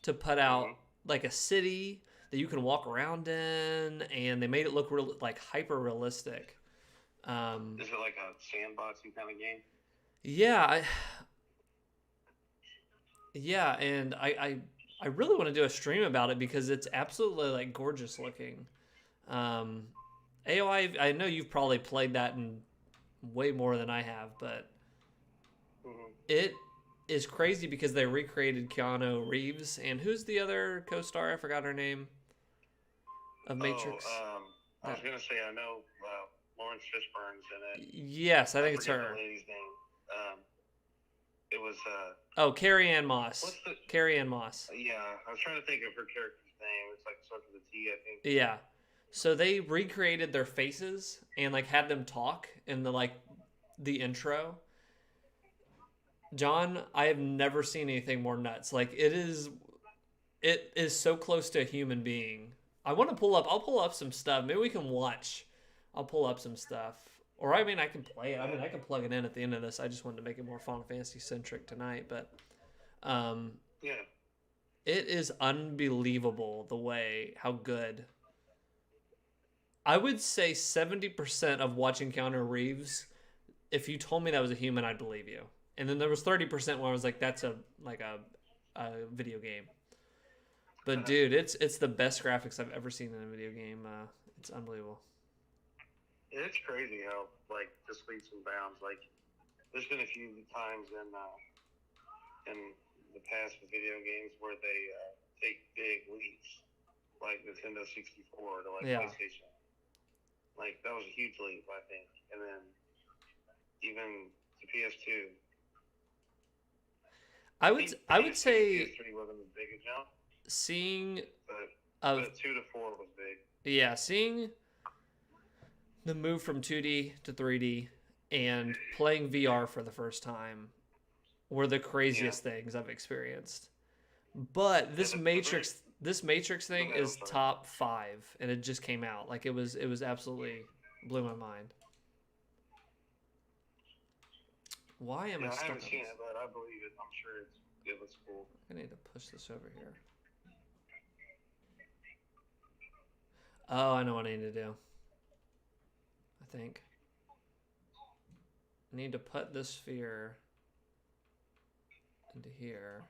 to put out Hmm. like a city that you can walk around in, and they made it look real like hyper realistic. Um, Is it like a sandboxing kind of game? yeah, yeah, and I really want to do a stream about it because it's absolutely like gorgeous looking. Um, AOI, I know you've probably played that in way more than I have, but Hmm. it is crazy because they recreated Keanu Reeves and who's the other co-star? I forgot her name of Oh, Matrix. I was That gonna say I know Lawrence Fishburne's in it. yes, I I think it's forget the her. lady's name. It was Oh, Carrie Ann Moss. what's the? Carrie Ann Moss. Yeah, I was trying to think of her character's name. It's like starts with a T, I think. Yeah. So they recreated their faces and like had them talk in the intro. John, I have never seen anything more nuts. Like it is so close to a human being. I'll pull up some stuff. Maybe we can watch. I'll pull up some stuff. Or I mean I can play it. I mean I can plug it in at the end of this. I just wanted to make it more Final Fantasy centric tonight, but um Yeah, it is unbelievable the way how good. I would say 70% of watching Keanu Reeves, if you told me that was a human, I'd believe you. And then there was 30% where I was like, that's a video game. But dude, it's the best graphics I've ever seen in a video game. It's unbelievable. it's crazy how like this leaps and bounds. Like there's been a few times in the past with video games where they take big leaps, like Nintendo 64 to like Yeah. PlayStation. Like that was a huge leap, I think. And then even to PS2. I I would think say PS3 wasn't as big a jump, seeing but of 2 to 4 was big. yeah, seeing the move from 2D to 3D and playing VR for the first time were the craziest things I've experienced. But this Matrix thing Okay, I'm is sorry. top 5 and it just came out. Like it was absolutely blew my mind. Why am I Yeah, I stuck on haven't seen this? it, but I believe it. I'm sure it looks cool. I need to push this over here. Oh, I know what I need to do. I think I need to put this sphere into here.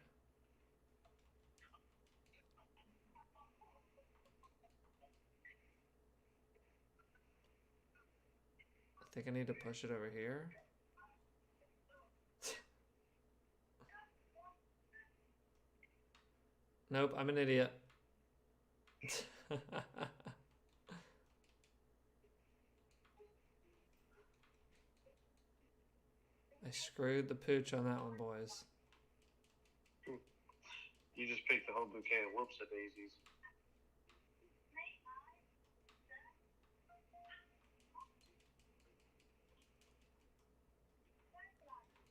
I think I need to push it over here. Nope, I'm an idiot. I screwed the pooch on that one, boys. You just picked the whole bouquet of whoops a daisies.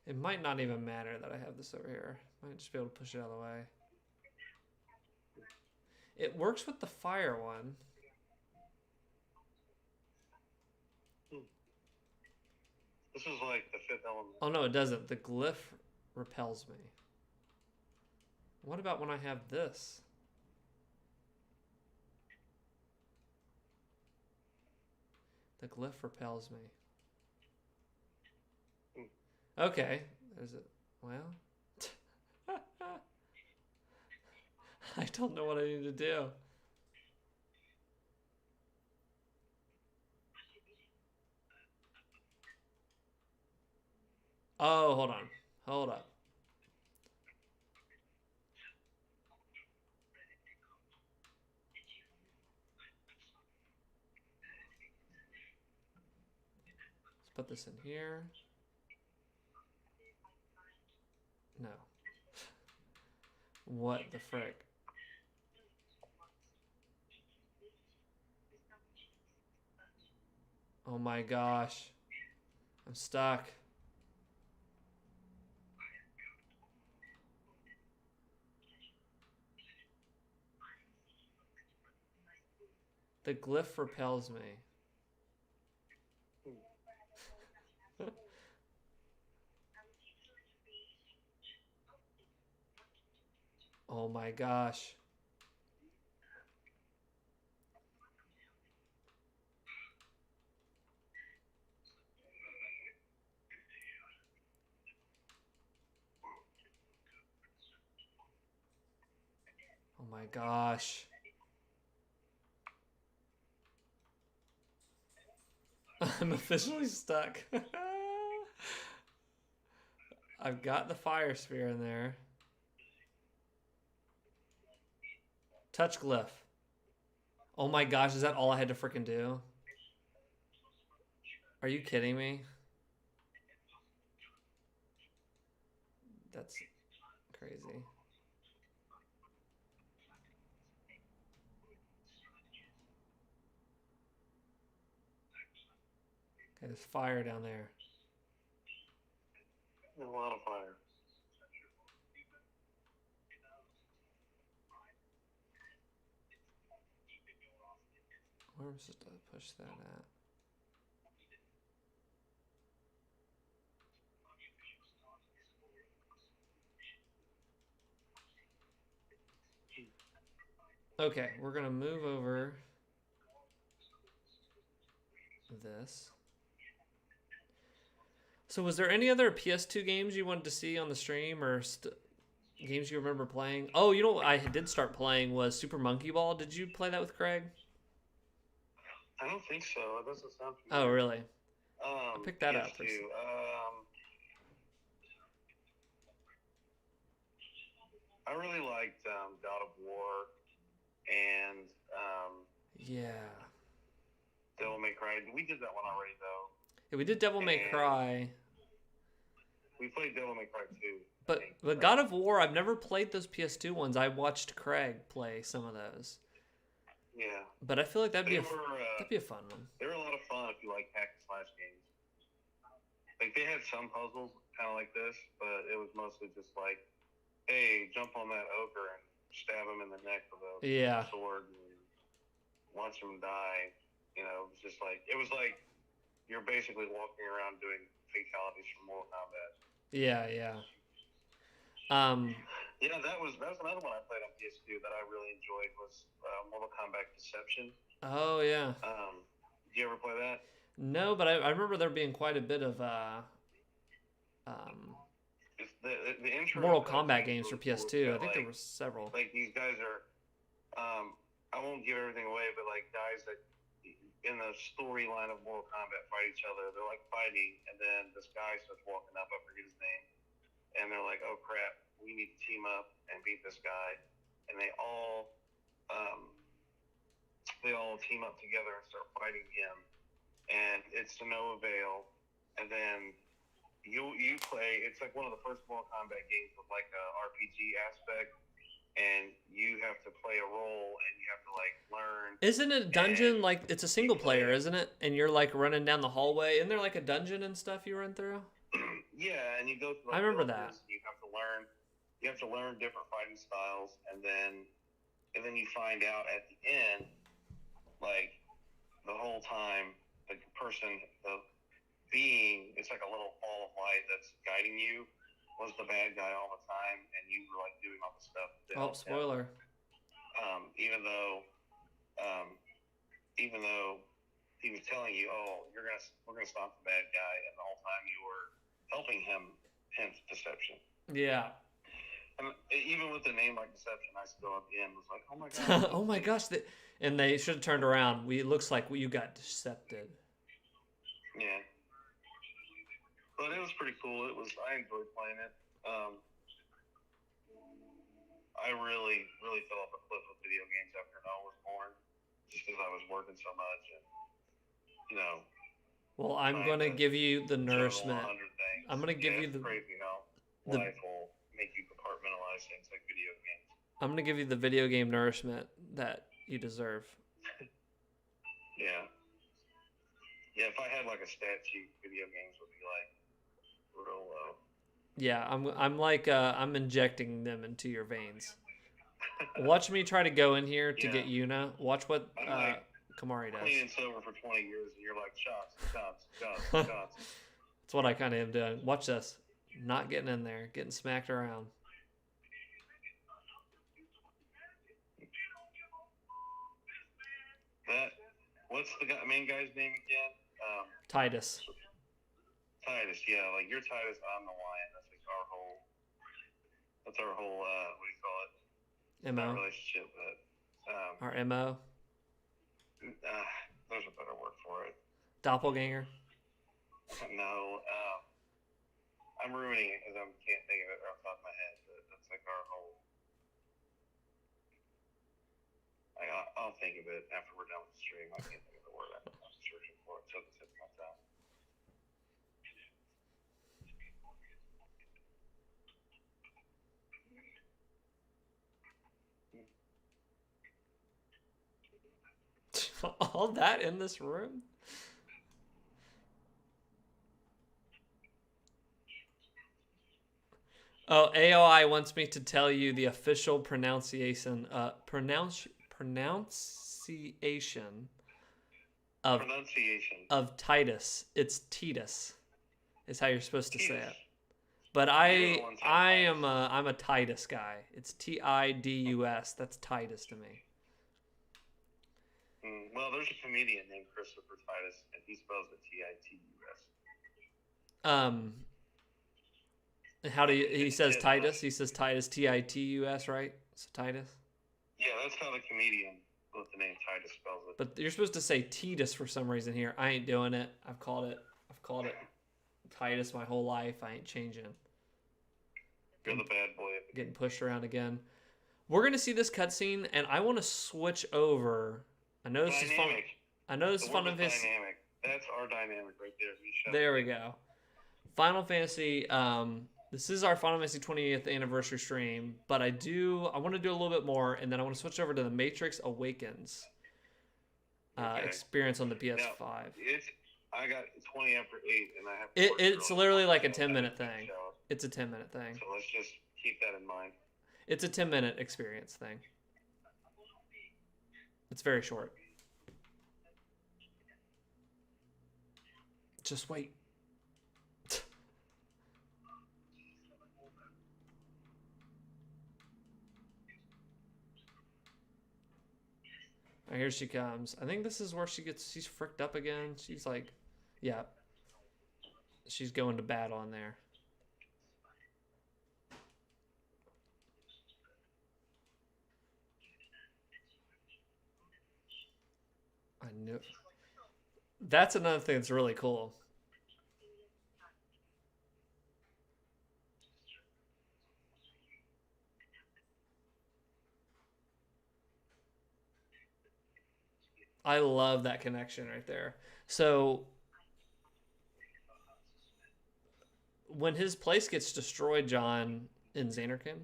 It might not even matter that I have this over here. I might just be able to push it out of the way. It works with the fire one. This is like the Fifth Element. Oh no, it doesn't. The glyph repels me. What about when I have this? The glyph repels me. Okay. There's it. Well. I don't know what I need to do. Oh, hold on. Hold up. Let's put this in here. No. What the frick? Oh my gosh. I'm stuck. The glyph repels me. Oh my gosh. Oh my gosh. I'm officially stuck. I've got the fire sphere in there. Touch glyph. Oh my gosh, is that all I had to freaking do? Are you kidding me? That's crazy. Okay, there's fire down there. There's a lot of fire. Where am I supposed to push that at? Okay, we're gonna move over this. So was there any other PS2 games you wanted to see on the stream, or games you remember playing? Oh, you know what I did start playing was Super Monkey Ball. Did you play that with Craig? I don't think so. It doesn't sound familiar. Oh, really? I picked that up. I really liked God of War and yeah, Devil May Cry. We did that one already, though. Yeah, we did Devil May Cry. We played Devil May Cry 2. But God of War, I've never played those PS2 ones. I watched Craig play some of those. Yeah. But I feel like that'd be a fun one. They were a lot of fun if you like hack and slash games. Like, they had some puzzles kind of like this, but it was mostly just like, hey, jump on that ogre and stab him in the neck with a sword and watch him die. You know, it was like you're basically walking around doing fatalities from Mortal Kombat. Yeah, yeah. Yeah, that was another one I played on PS2 that I really enjoyed was Mortal Kombat Deception. Oh yeah. Did you ever play that? No, but I remember there being quite a bit of the intro Mortal Kombat games for really PS2. cool. I think there were several. Like these guys are, I won't give everything away, but like guys that in the storyline of Mortal Kombat fight each other. They're like fighting, and then this guy starts walking up. I forget his name, and they're like, "Oh crap, we need to team up and beat this guy." And they all team up together and start fighting him, and it's to no avail. And then you play. It's like one of the first Mortal Kombat games with like a RPG aspect. And you have to play a role, and you have to like learn. Isn't it a dungeon? Like it's a single player, isn't it? And you're like running down the hallway. Isn't there like a dungeon and stuff you run through? Yeah, and you go through. I remember that. You have to learn. You have to learn different fighting styles, and then you find out at the end, like the whole time, the person, the being, it's like a little ball of light that's guiding you. Was the bad guy all the time, and you were like doing all the stuff. Oh, spoiler! Even though he was telling you, "Oh, we're gonna stop the bad guy," and the whole time you were helping him, hence deception. Yeah. And even with the name like Deception, I still at the end was like, "Oh my god!" Oh my gosh! And they should have turned around. It looks like you got decepted. Yeah. But it was pretty cool. I enjoyed playing it. I really, really fell off a cliff with video games after Noah was born, just because I was working so much, and Well, I'm gonna give you the nourishment. I'm gonna give you the. Crazy how life will make you compartmentalize things like video games. I'm gonna give you the video game nourishment that you deserve. Yeah. Yeah, if I had like a stat sheet, video games would be like real low. Yeah, I'm injecting them into your veins. Watch me try to go in here to get Yuna. Watch what Kamari does. Clean and sober for 20 years, and you're like, shots. That's what I kind of am doing. Watch this. Not getting in there. Getting smacked around. What's the main guy's name again? Titus. Titus, yeah. Like, you're Titus, I'm the lion. That's like our whole, what do you call it? MO. Relationship, but Our MO. There's a better word for it. Doppelganger. No, I'm ruining it because I can't think of it off the top of my head. But that's like our whole. I'll think of it after we're done with the stream. I can't think of the word I'm searching for. It's at the tip of my tongue. All that in this room? Oh, AOI wants me to tell you the official pronunciation of Titus. It's Titus. Is how you're supposed to say it. But I'm a Titus guy. It's Tidus. That's Titus to me. Well, there's a comedian named Christopher Titus, and he spells it Titus. How do you? He says Titus. He says Titus, Titus, right? So Titus. Yeah, that's how the comedian with the name Titus spells it. But you're supposed to say Titus for some reason here. I ain't doing it. I've called it Titus my whole life. I ain't changing. You're the bad boy. Getting pushed around again. We're gonna see this cutscene, and I want to switch over. I know this is fun. I know this is fun of his. Dynamic. That's our dynamic right there. There we go. Final Fantasy. This is our Final Fantasy 20th anniversary stream, but I want to do a little bit more, and then I want to switch over to the Matrix Awakens experience on the PS5. Now, I got 20 after 8, and I have. It's literally like a 10-minute thing. It's a 10-minute thing. So let's just keep that in mind. It's a 10-minute experience thing. It's very short. Just wait. Here she comes. I think this is where she's fricked up again. She's like, yeah. She's going to battle on there. I knew. That's another thing that's really cool. I love that connection right there. So when his place gets destroyed, John, in Xanarkand,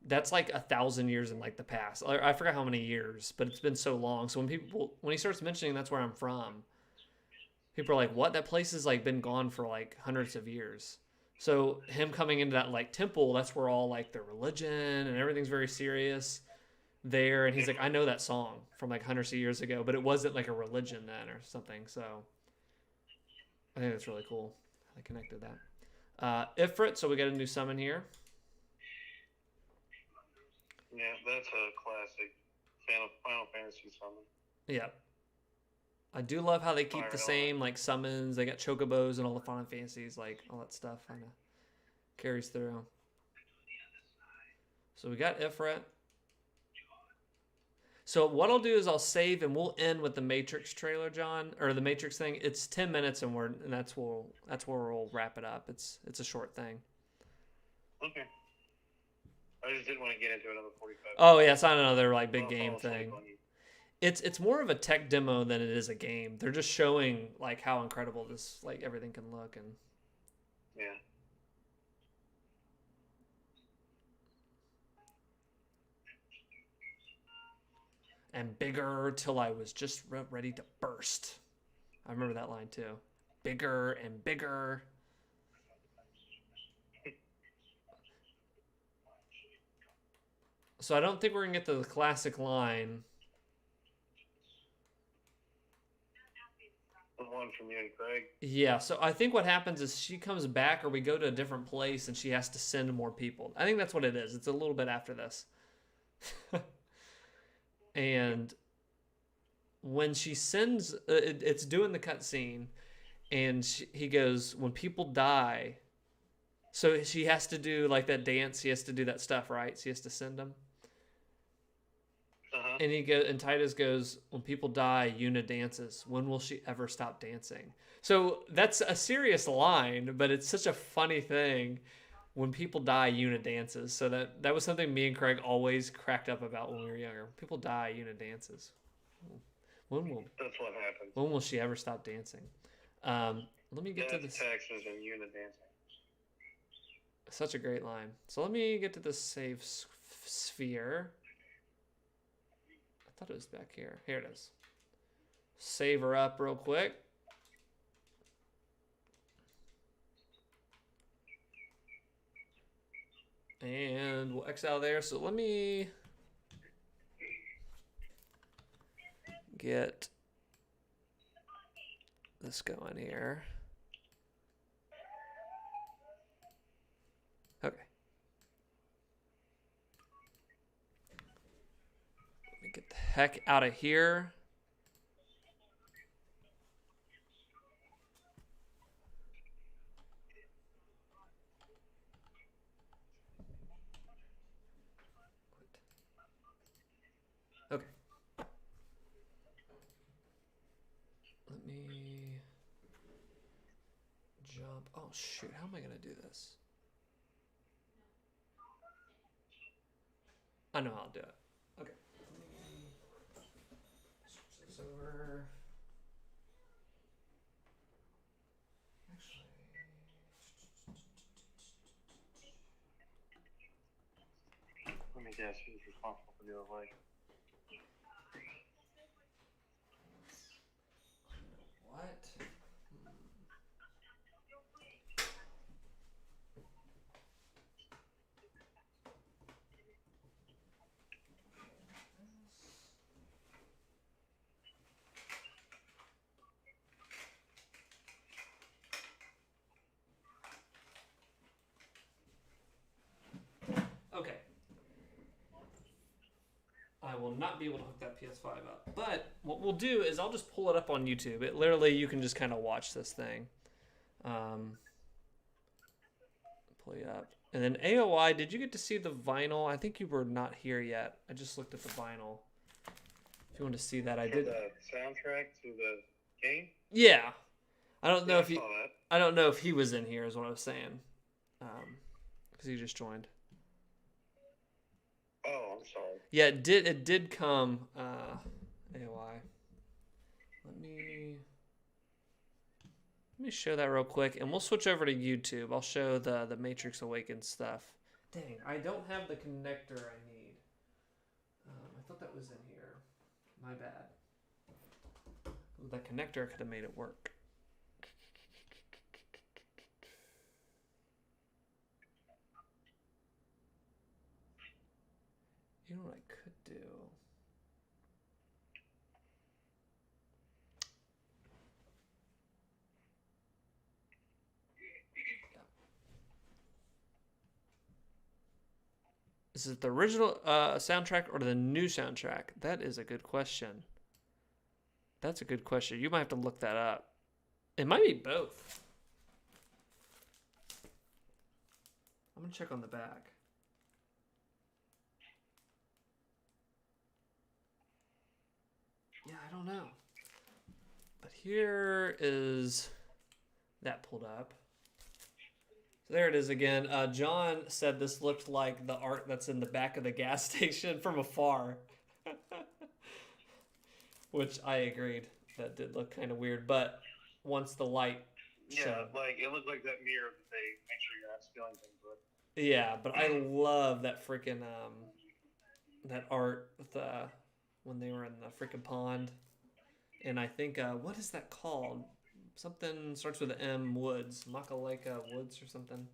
that's like 1,000 years in like the past. I forgot how many years, but it's been so long. So when he starts mentioning that's where I'm from, people are like, what? That place has like been gone for like hundreds of years. So him coming into that like temple, that's where all like the religion and everything's very serious there. And he's like, I know that song from like hundreds of years ago, but it wasn't like a religion then or something. So I think that's really cool. I connected that. Ifrit, so we got a new summon here. Yeah, that's a classic Final Fantasy summon. Yeah. I do love how they keep the same like summons. They got chocobos and all the Final Fantasies, like all that stuff kind of carries through. So we got Ifrit. So what I'll do is I'll save and we'll end with the Matrix trailer, John, or the Matrix thing. It's 10 minutes and that's where we'll wrap it up. It's a short thing. Okay. I just didn't want to get into another 45. Oh yeah, it's not another like big game thing. It's more of a tech demo than it is a game. They're just showing like how incredible this like everything can look and. Yeah. And bigger till I was just ready to burst. I remember that line too. Bigger and bigger. So I don't think we're going to get to the classic line. The one from you and Craig. Yeah, so I think what happens is she comes back or we go to a different place and she has to send more people. I think that's what it is. It's a little bit after this. And when she sends, it's doing the cutscene, and he goes, when people die, so she has to do like that dance. He has to do that stuff, right? So he has to send them. And and Titus goes, when people die, Yuna dances. When will she ever stop dancing? So that's a serious line, but it's such a funny thing. When people die, Yuna dances. So that was something me and Craig always cracked up about when we were younger. When people die, Yuna dances. That's what happens. When will she ever stop dancing? Let me get to this. Texas and Yuna dancing. Such a great line. So let me get to the save sphere. I thought it was back here. Here it is. Save her up real quick. And we'll X out of there. So let me get this going here. Okay. Let me get the heck out of here. Okay. Let me jump. Oh, shoot. How am I going to do this? I know how I'll do it. Okay. Switch this over. Actually. Let me guess who's responsible for the other leg. What? Okay. I will not be able to hook that PS5 up. But what we'll do is I'll just pull it up on YouTube. It literally, you can just kind of watch this thing. Pull it up. And then AOI, did you get to see the vinyl? I think you were not here yet. I just looked at the vinyl. If you want to see that, I did. The soundtrack to the game? Yeah. I don't know if I he. saw that. I don't know if he was in here. Is what I was saying. Because he just joined. Oh, I'm sorry. Yeah, it did come. AOI. Let me show that real quick, and we'll switch over to YouTube. I'll show the Matrix Awakens stuff. Dang, I don't have the connector I need. I thought that was in here. My bad. That connector could have made it work. You know what I could do? Yeah. Is it the original soundtrack or the new soundtrack? That is a good question. That's a good question. You might have to look that up. It might be both. I'm going to check on the back. Yeah, I don't know. But here is that pulled up. So there it is again. John said this looked like the art that's in the back of the gas station from afar. Which I agreed. That did look kind of weird. But once the light showed. Like it looked like that mirror that they make sure you're not stealing things with. Yeah, but I love that freaking that art with when they were in the freaking pond. And I think what is that called? Something starts with an M. Woods, Makaleka Woods or something.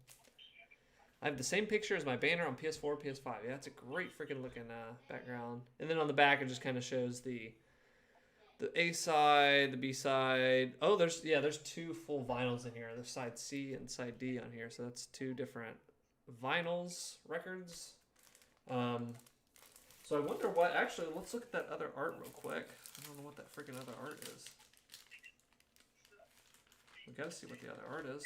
I have the same picture as my banner on PS4, PS5. Yeah, it's a great freaking looking background. And then on the back, it just kind of shows the the A side, the B side. Oh, there's 2 full vinyls in here. There's side C and side D on here, so that's 2 different vinyls records. So I wonder what. Actually, let's look at that other art real quick. I don't know what that freaking other art is. We gotta see what the other art is.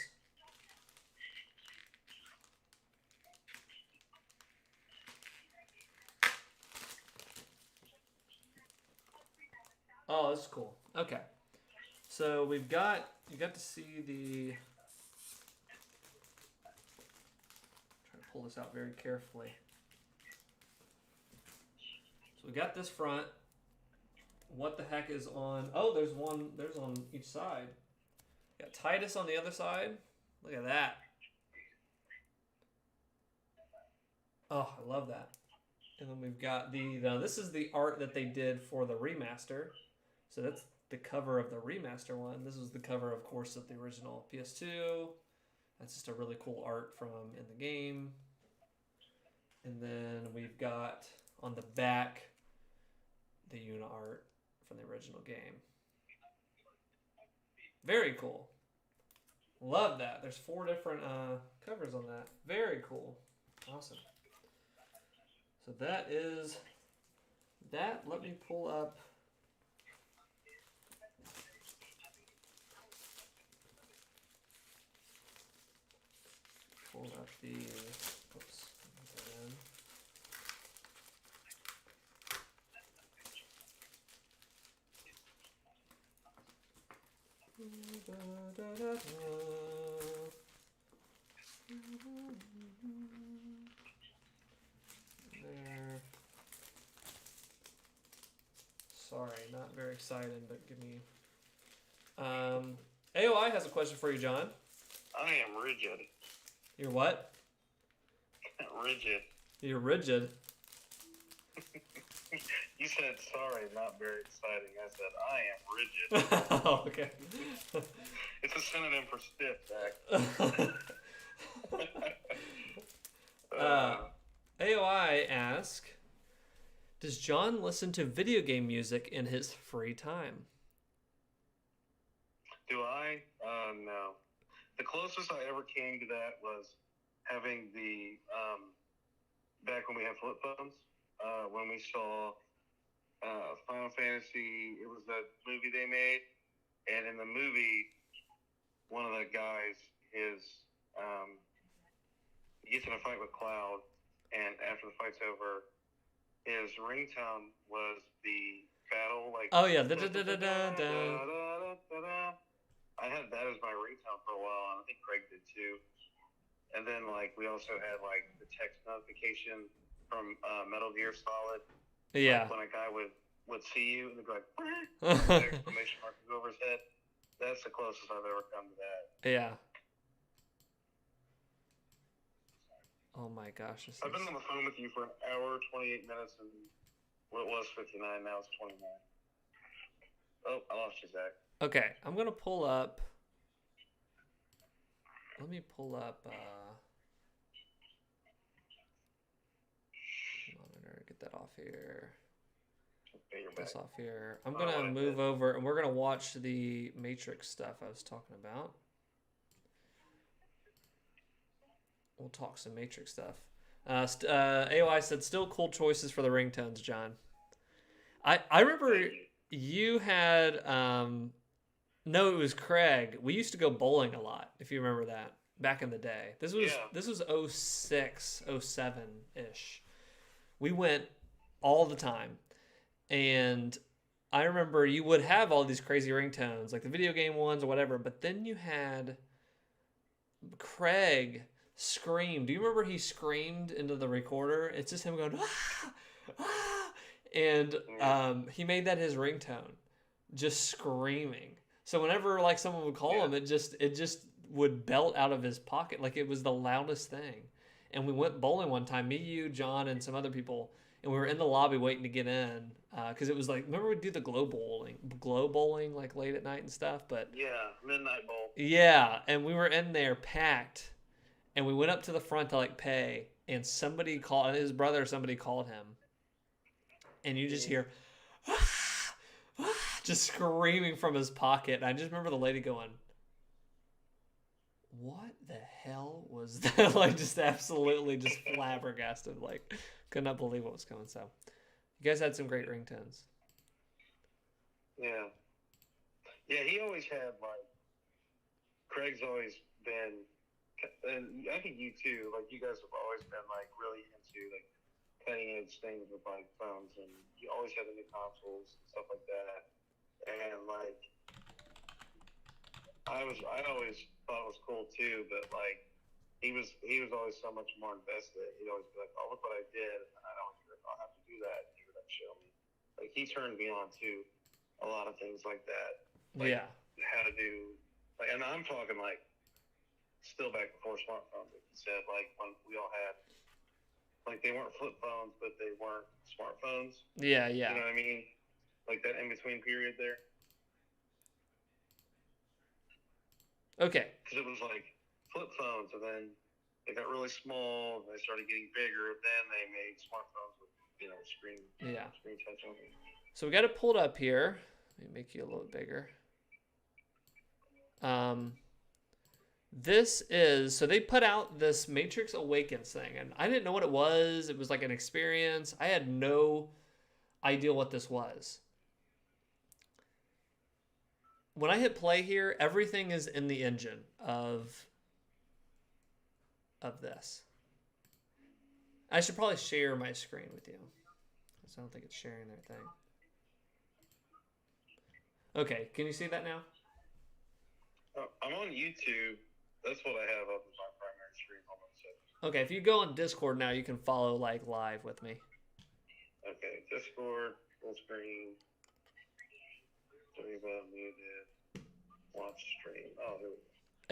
Oh, this is cool. Okay. So you got to see the, try to pull this out very carefully. So we got this front. What the heck is on, oh, there's on each side. Got Titus on the other side. Look at that. Oh, I love that. And then we've got now this is the art that they did for the remaster. So that's the cover of the remaster one. This is the cover, of course, of the original PS2. That's just a really cool art from in the game. And then we've got on the back the Una art from the original game. Very cool. Love that. There's 4 different covers on that. Very cool. Awesome. So that is that. Let me pull up. Pull up the. Oops. Put that in. There. Sorry, not very excited, but give me. AOI has a question for you, John. I am rigid. You're what? Rigid. You're rigid. You said sorry, not very exciting. I said I am rigid. Oh, okay. It's a synonym for stiff, Zach. AOI asks, does John listen to video game music in his free time? Do I? No. The closest I ever came to that was having the, back when we had flip phones, when we saw Final Fantasy, it was that movie they made, and in the movie, one of the guys, he gets in a fight with Cloud, and after the fight's over, his ringtone was the battle, like... Oh, yeah. I had that as my ringtone for a while, and I think Craig did too. And then, like, we also had, like, the text notification from Metal Gear Solid. Yeah. Like, when a guy would see you, and they'd go like, the exclamation mark would go over his head. That's the closest I've ever come to that. Yeah. Oh my gosh. I've been on the phone with you for an hour, 28 minutes, and what it was 59, now it's 29. Oh, I lost you, Zach. Okay, I'm going to pull up. Let me pull up monitor, get that off here. This off here. I'm going to move over, and we're going to watch the Matrix stuff I was talking about. We'll talk some Matrix stuff. AOI said, still cool choices for the ringtones, John. I remember you had, no, it was Craig. We used to go bowling a lot, if you remember that, back in the day. This was 06, 07-ish. We went all the time. And I remember you would have all these crazy ringtones, like the video game ones or whatever, but then you had Craig scream. Do you remember he screamed into the recorder? It's just him going, ah, ah, and he made that his ringtone, just screaming. So whenever like someone would call him, it just would belt out of his pocket, like it was the loudest thing. And we went bowling one time, me, you, John, and some other people, and we were in the lobby waiting to get in because it was like, remember we'd do the glow bowling like late at night and stuff, but midnight bowl. Yeah, and we were in there packed. And we went up to the front to like pay, and somebody called, his brother or somebody called him, and you just hear, ah, ah, just screaming from his pocket. And I just remember the lady going, "What the hell was that?" Like, just absolutely just flabbergasted. Like, could not believe what was coming. So, you guys had some great ringtones. Yeah. Yeah, he always had, like, Craig's always been, and I think you too, like, you guys have always been, like, really into, like, cutting edge things with, like, phones, and you always had the new consoles and stuff like that. And, like, I always thought it was cool too, but, like, he was always so much more invested. He'd always be like, "Oh, look what I did," and I don't care if I'll have to do that. And he would like show me. Like, he turned me on to a lot of things like that. Like, Yeah. how to do, like, and I'm talking, like, still back before smartphones. Like you said, like, when we all had, like, they weren't flip phones, but they weren't smartphones. Yeah, yeah. You know what I mean? Like that in between period there. Okay. Because it was like flip phones, and then they got really small, and they started getting bigger. Then they made smartphones with, screen touch on it. So we got it pulled up here. Let me make you a little bigger. This is, so they put out this Matrix Awakens thing, and I didn't know what it was. It was like an experience. I had no idea what this was. When I hit play here, everything is in the engine of this. I should probably share my screen with you, because I don't think it's sharing their thing. Okay, can you see that now? I'm on YouTube. That's what I have up as my primary screen. Okay, if you go on Discord now, you can follow like live with me. Okay, Discord, full screen. Muted. Watch stream. Oh, there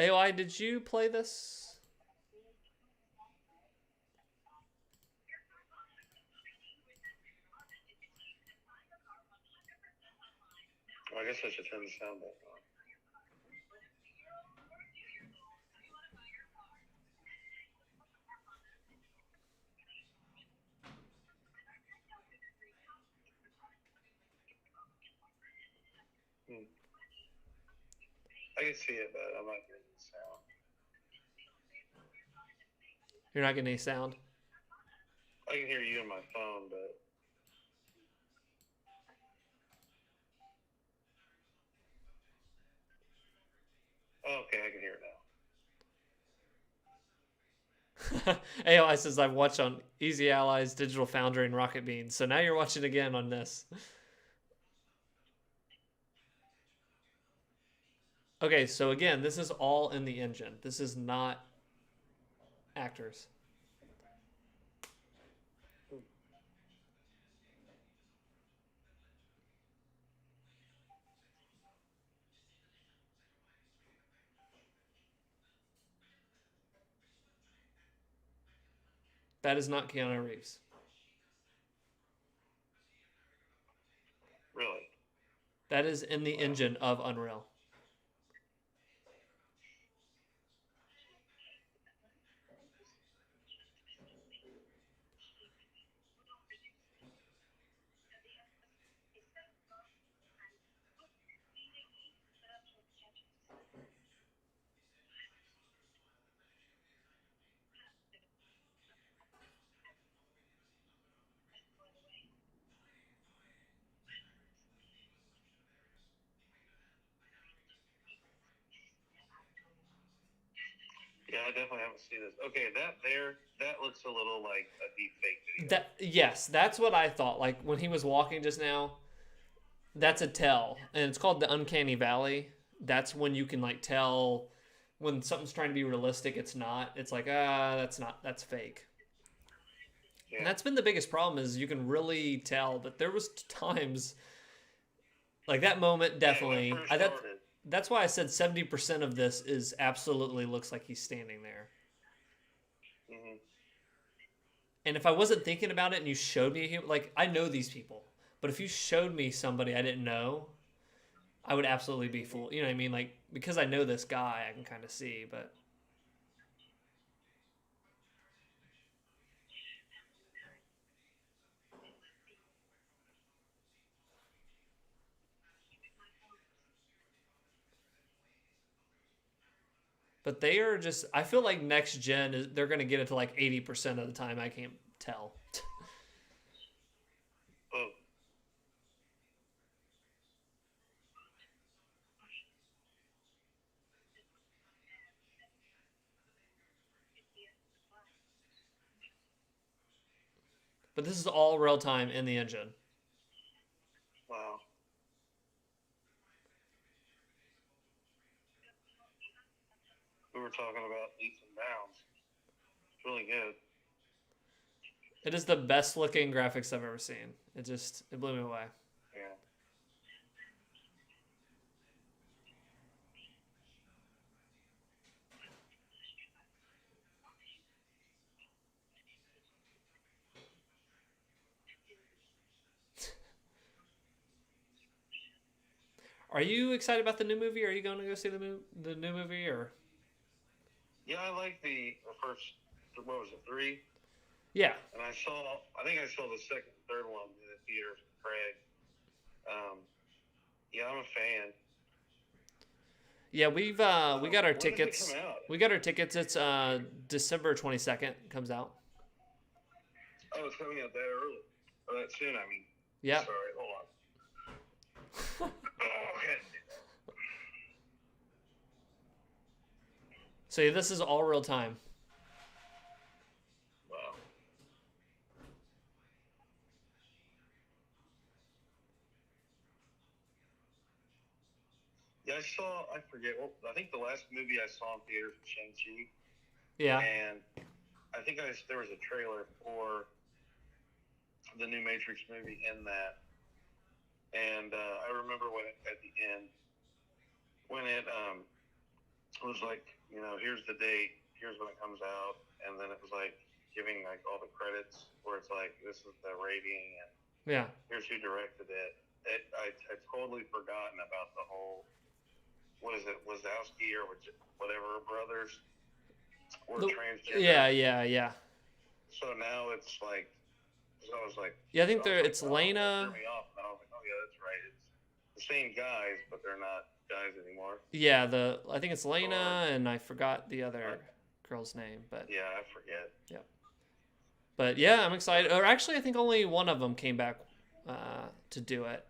we go. AOI, did you play this? Well, I guess I should turn the sound back on. I can see it, but I'm not getting the sound. You're not getting any sound? I can hear you on my phone, but... Oh, okay, I can hear it now. AOI says I've watched on Easy Allies, Digital Foundry, and Rocket Beans. So now you're watching again on this. Okay, so again, this is all in the engine. This is not actors. That is not Keanu Reeves. Really? That is in the engine of Unreal. Yeah, I definitely haven't seen this. Okay, that looks a little like a deep fake video. Yes, that's what I thought. Like when he was walking just now, that's a tell, and it's called the Uncanny Valley. That's when you can like tell when something's trying to be realistic. It's not. It's like that's fake. Yeah. And that's been the biggest problem is you can really tell. But there was times like that moment definitely. That's why I said 70% of this is absolutely looks like he's standing there. Mm-hmm. And if I wasn't thinking about it and you showed me, like, I know these people, but if you showed me somebody I didn't know, I would absolutely be fooled. You know what I mean? Like, because I know this guy, I can kind of see, but. But they are just. I feel like next gen is they're gonna get it to like 80% of the time. I can't tell. Oh, But this is all real time in the engine. wow. We were talking about leaps and bounds. It's really good. It is the best looking graphics I've ever seen. It blew me away. Yeah. Are you excited about the new movie? Are you going to go see the new movie or? Yeah, I like the first, what was it, 3? Yeah. And I think I saw the second and third one in the theater with Craig. Yeah, I'm a fan. Yeah, we got our When does it tickets. come out? We got our tickets. It's December 22nd comes out. Oh, it's coming out that early. Or that soon, I mean. Yeah. Sorry, hold on. Oh, okay. So yeah, this is all real time. Wow. Yeah, I forget, I think the last movie I saw in theaters was Shang-Chi. Yeah. And I think there was a trailer for the new Matrix movie in that. And I remember at the end, when it was like, here's the date, here's when it comes out, and then it was like giving like all the credits where it's like, this is the rating, and Yeah. here's who directed it. I totally forgotten about the whole, what is it, Wazowski or whatever brothers were transgender. Yeah. So now it's like, so I was like, Yeah, I think it's that Lena. threw me off, and I was like, oh yeah, that's right. It's the same guys, but they're not guys anymore. Yeah, I think it's Lena, and I forgot the other girl's name, but Yeah, I forget. But yeah, I'm excited. Or actually, I think only one of them came back to do it.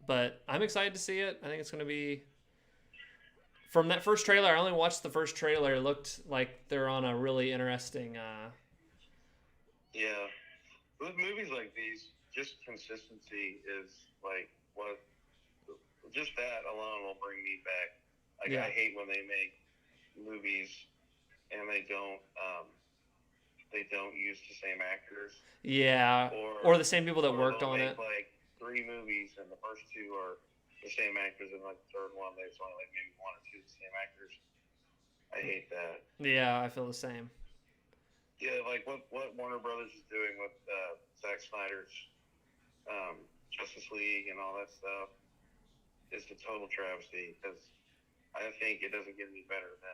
But I'm excited to see it. I think it's going to be. From that first trailer, I only watched the first trailer. It looked like they're on a really interesting. Yeah, with movies like these, just consistency is like what. Just that alone will bring me back. Like Yeah. I hate when they make movies and they don't use the same actors. Yeah, or the same people that worked on it. Like 3 movies and the first 2 are the same actors, and like the third one there's only like maybe 1 or 2 of the same actors. I hate that. Yeah, I feel the same. Yeah, like what Warner Brothers is doing with Zack Snyder's Justice League and all that stuff is a total travesty, because I think it doesn't get any better than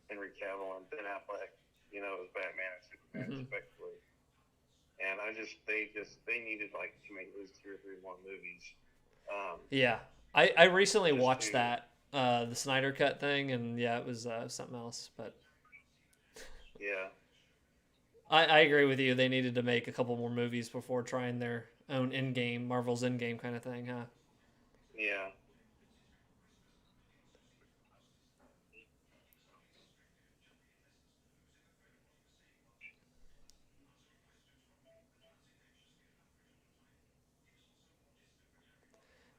Henry Cavill and Ben Affleck, as Batman and Superman, respectively. And they needed like to make at least 2 or 3 more movies. Yeah, I recently watched that the Snyder Cut thing, and yeah, it was something else. But yeah, I agree with you. They needed to make a couple more movies before trying their own Marvel's Endgame kind of thing, huh? yeah.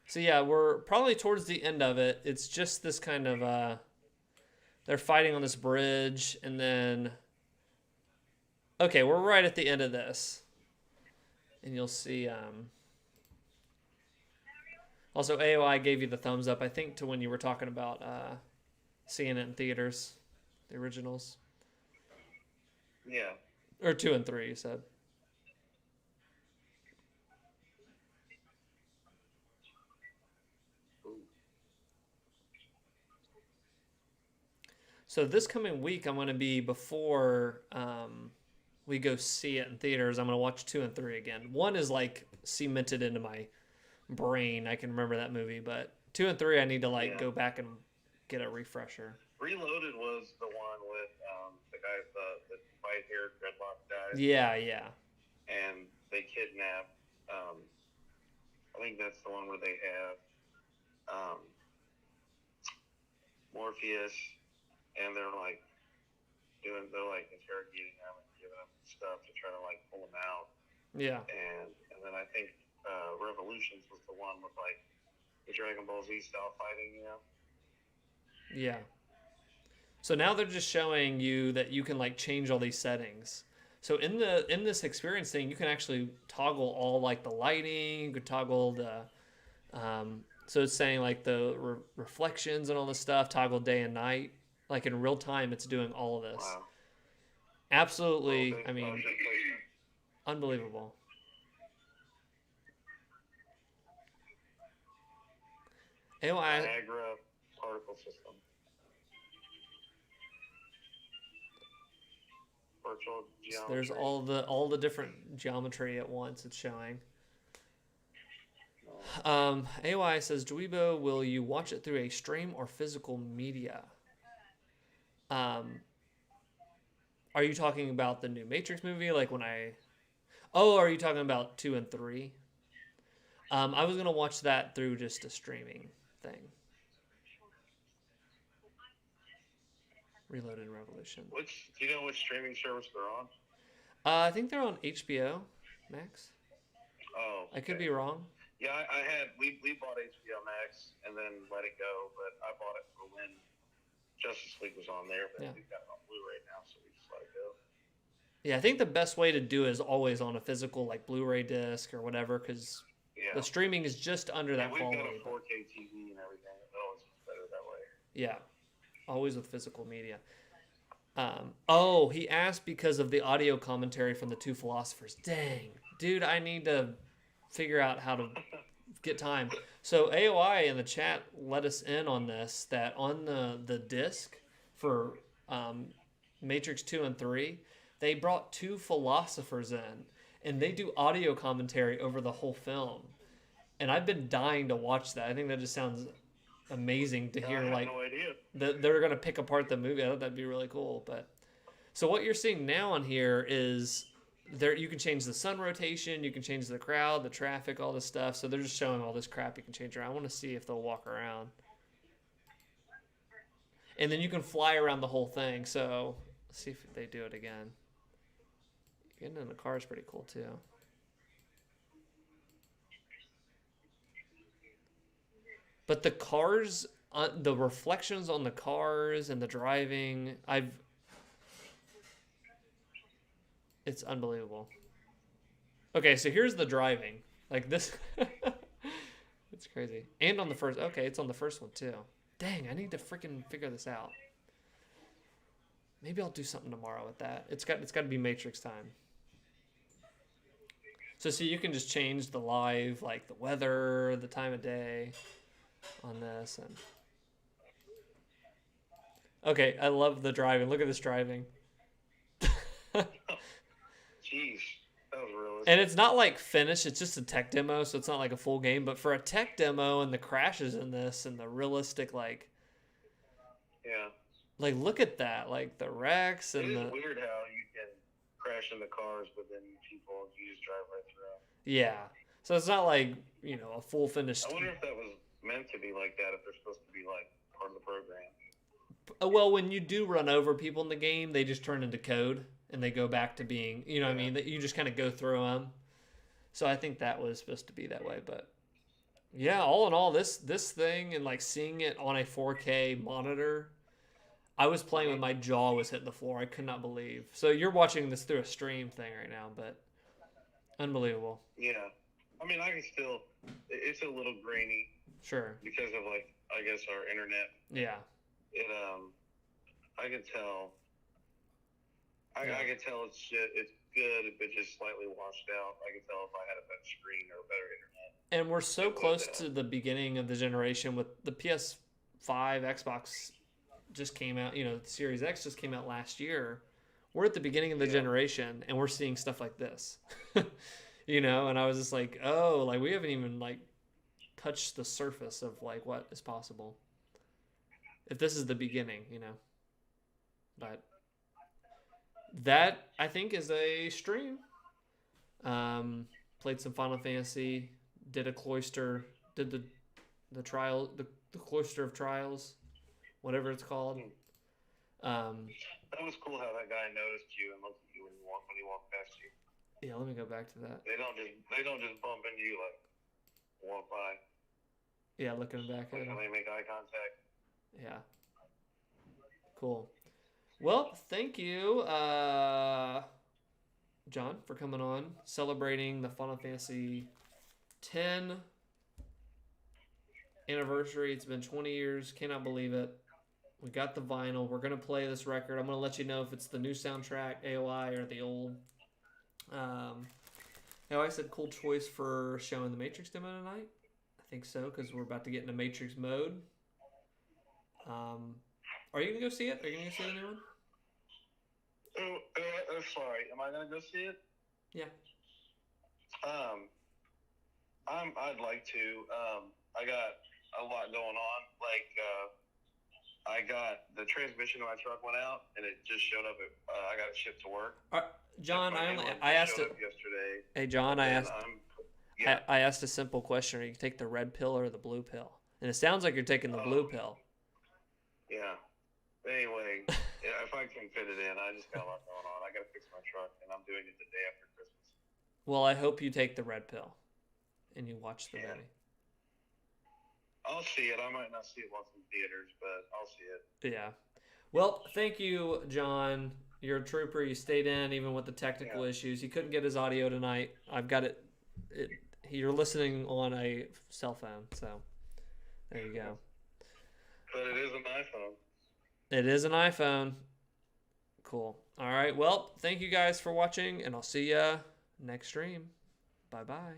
So yeah, we're probably towards the end of it. It's just this kind of they're fighting on this bridge, and then okay, we're right at the end of this, and you'll see. Also, AOI gave you the thumbs up, I think, to when you were talking about seeing it in theaters, the originals. Yeah. Or 2 and 3, you said. So this coming week, I'm going to be before we go see it in theaters. I'm going to watch 2 and 3 again. 1 is like cemented into my brain. I can remember that movie, but 2 and 3, I need to go back and get a refresher. Reloaded was the one with the guy, the white-haired dreadlock guy. Yeah, yeah. And they kidnap. I think that's the one where they have Morpheus, and they're like interrogating them and giving them stuff to try to like pull them out. Yeah. And then I think Revolutions was the one with like the Dragon Ball Z style fighting, you know? Yeah. So now they're just showing you that you can like change all these settings. So in this experience thing, you can actually toggle all like the lighting. You could toggle the so it's saying like the reflections and all this stuff, toggle day and night. Like in real time, it's doing all of this. Wow. Absolutely. I mean, unbelievable. Anyway, Niagara particle system. Virtual geometry. there's all the different geometry at once it's showing. AOI says, Dweebo, will you watch it through a stream or physical media? Are you talking about the new Matrix movie? Like when are you talking about 2 and 3? I was going to watch that through just a streaming thing. Reloaded Revolution. Do you know which streaming service they're on? I think they're on HBO Max. Oh. I could be wrong. Yeah, we bought HBO Max and then let it go, but I bought it for when Justice League was on there, but we've got it on Blu-ray now, so we just let it go. Yeah, I think the best way to do it is always on a physical like Blu-ray disc or whatever, because the streaming is just under that quality. We've got a 4K TV and everything. It always gets better that way. Yeah, always with physical media. He asked because of the audio commentary from the two philosophers. Dang, dude, I need to figure out how to get time. So AOI in the chat let us in on this, that on the disc for Matrix 2 and 3, they brought two philosophers in, and they do audio commentary over the whole film. And I've been dying to watch that. I think that just sounds amazing to hear. I had no idea. They're going to pick apart the movie. I thought that'd be really cool. But so what you're seeing now on here is you can change the sun rotation, you can change the crowd, the traffic, all this stuff. So they're just showing all this crap you can change around. I want to see if they'll walk around. And then you can fly around the whole thing. So let's see if they do it again. Getting in the car is pretty cool too. But the cars, the reflections on the cars and the driving, it's unbelievable. Okay, so here's the driving. Like this, it's crazy. And on the first, okay, it's on the first one too. Dang, I need to freaking figure this out. Maybe I'll do something tomorrow with that. It's got to be Matrix time. So see, you can just change the live, like the weather, the time of day on this. And okay, I love the driving. Look at this driving. Jeez, that was realistic. And it's not like finished, it's just a tech demo, so it's not like a full game. But for a tech demo and the crashes in this and the realistic, like, yeah, like look at that, like the wrecks and it is weird how you can crash into cars, but then people you just drive right through them. Yeah, so it's not like a full finished. I wonder if that was meant to be like that. If they're supposed to be like part of the program. Well, when you do run over people in the game, they just turn into code. And they go back to being, what I mean? That you just kind of go through them. So I think that was supposed to be that way. But yeah, all in all, this thing and like seeing it on a 4K monitor, I was playing with my jaw was hitting the floor. I could not believe. So you're watching this through a stream thing right now, but unbelievable. Yeah, I mean, I can still. It's a little grainy. Sure. Because of like, I guess our internet. Yeah. I can tell. I can tell it's good, but just slightly washed out. I can tell if I had a better screen or a better internet. And we're so close to the beginning of the generation with the PS5, Xbox just came out. The Series X just came out last year. We're at the beginning of the generation, and we're seeing stuff like this. And I was just like, oh, like we haven't even like touched the surface of like what is possible. if this is the beginning, you know. But that I think is a stream. Played some Final Fantasy, did a cloister, did the trial, the cloister of trials, whatever it's called. That was cool how that guy noticed you and looked at you when he walked past you. Yeah, let me go back to that. They don't just bump into you like walk by. Yeah, looking back at Like him. they make eye contact. Yeah. Cool. Well, thank you, John, for coming on, celebrating the Final Fantasy X anniversary. It's been 20 years. Cannot believe it. We got the vinyl. We're going to play this record. I'm going to let you know if it's the new soundtrack, AOI, or the old. AOI said cool choice for showing the Matrix demo tonight. I think so, because we're about to get into Matrix mode. Are you going to go see it? Are you going to go see the new one? Sorry. Am I going to go see it? Yeah. I'd like to. I got a lot going on. Like, I got the transmission of my truck went out, and it just showed up. I got it shipped to work. John, I asked it yesterday. Hey, John, I asked a simple question: are you take the red pill or the blue pill? And it sounds like you're taking the blue pill. Yeah. Anyway, if I can fit it in, I just got a lot going on. I got to fix my truck, and I'm doing it the day after Christmas. Well, I hope you take the red pill, and you watch the movie. I'll see it. I might not see it once in theaters, but I'll see it. Yeah. Well, thank you, John. You're a trooper. You stayed in even with the technical issues. He couldn't get his audio tonight. I've got it. You're listening on a cell phone, so there you go. But it is an iPhone. It is an iPhone. Cool. All right. Well, thank you guys for watching, and I'll see ya next stream. Bye-bye.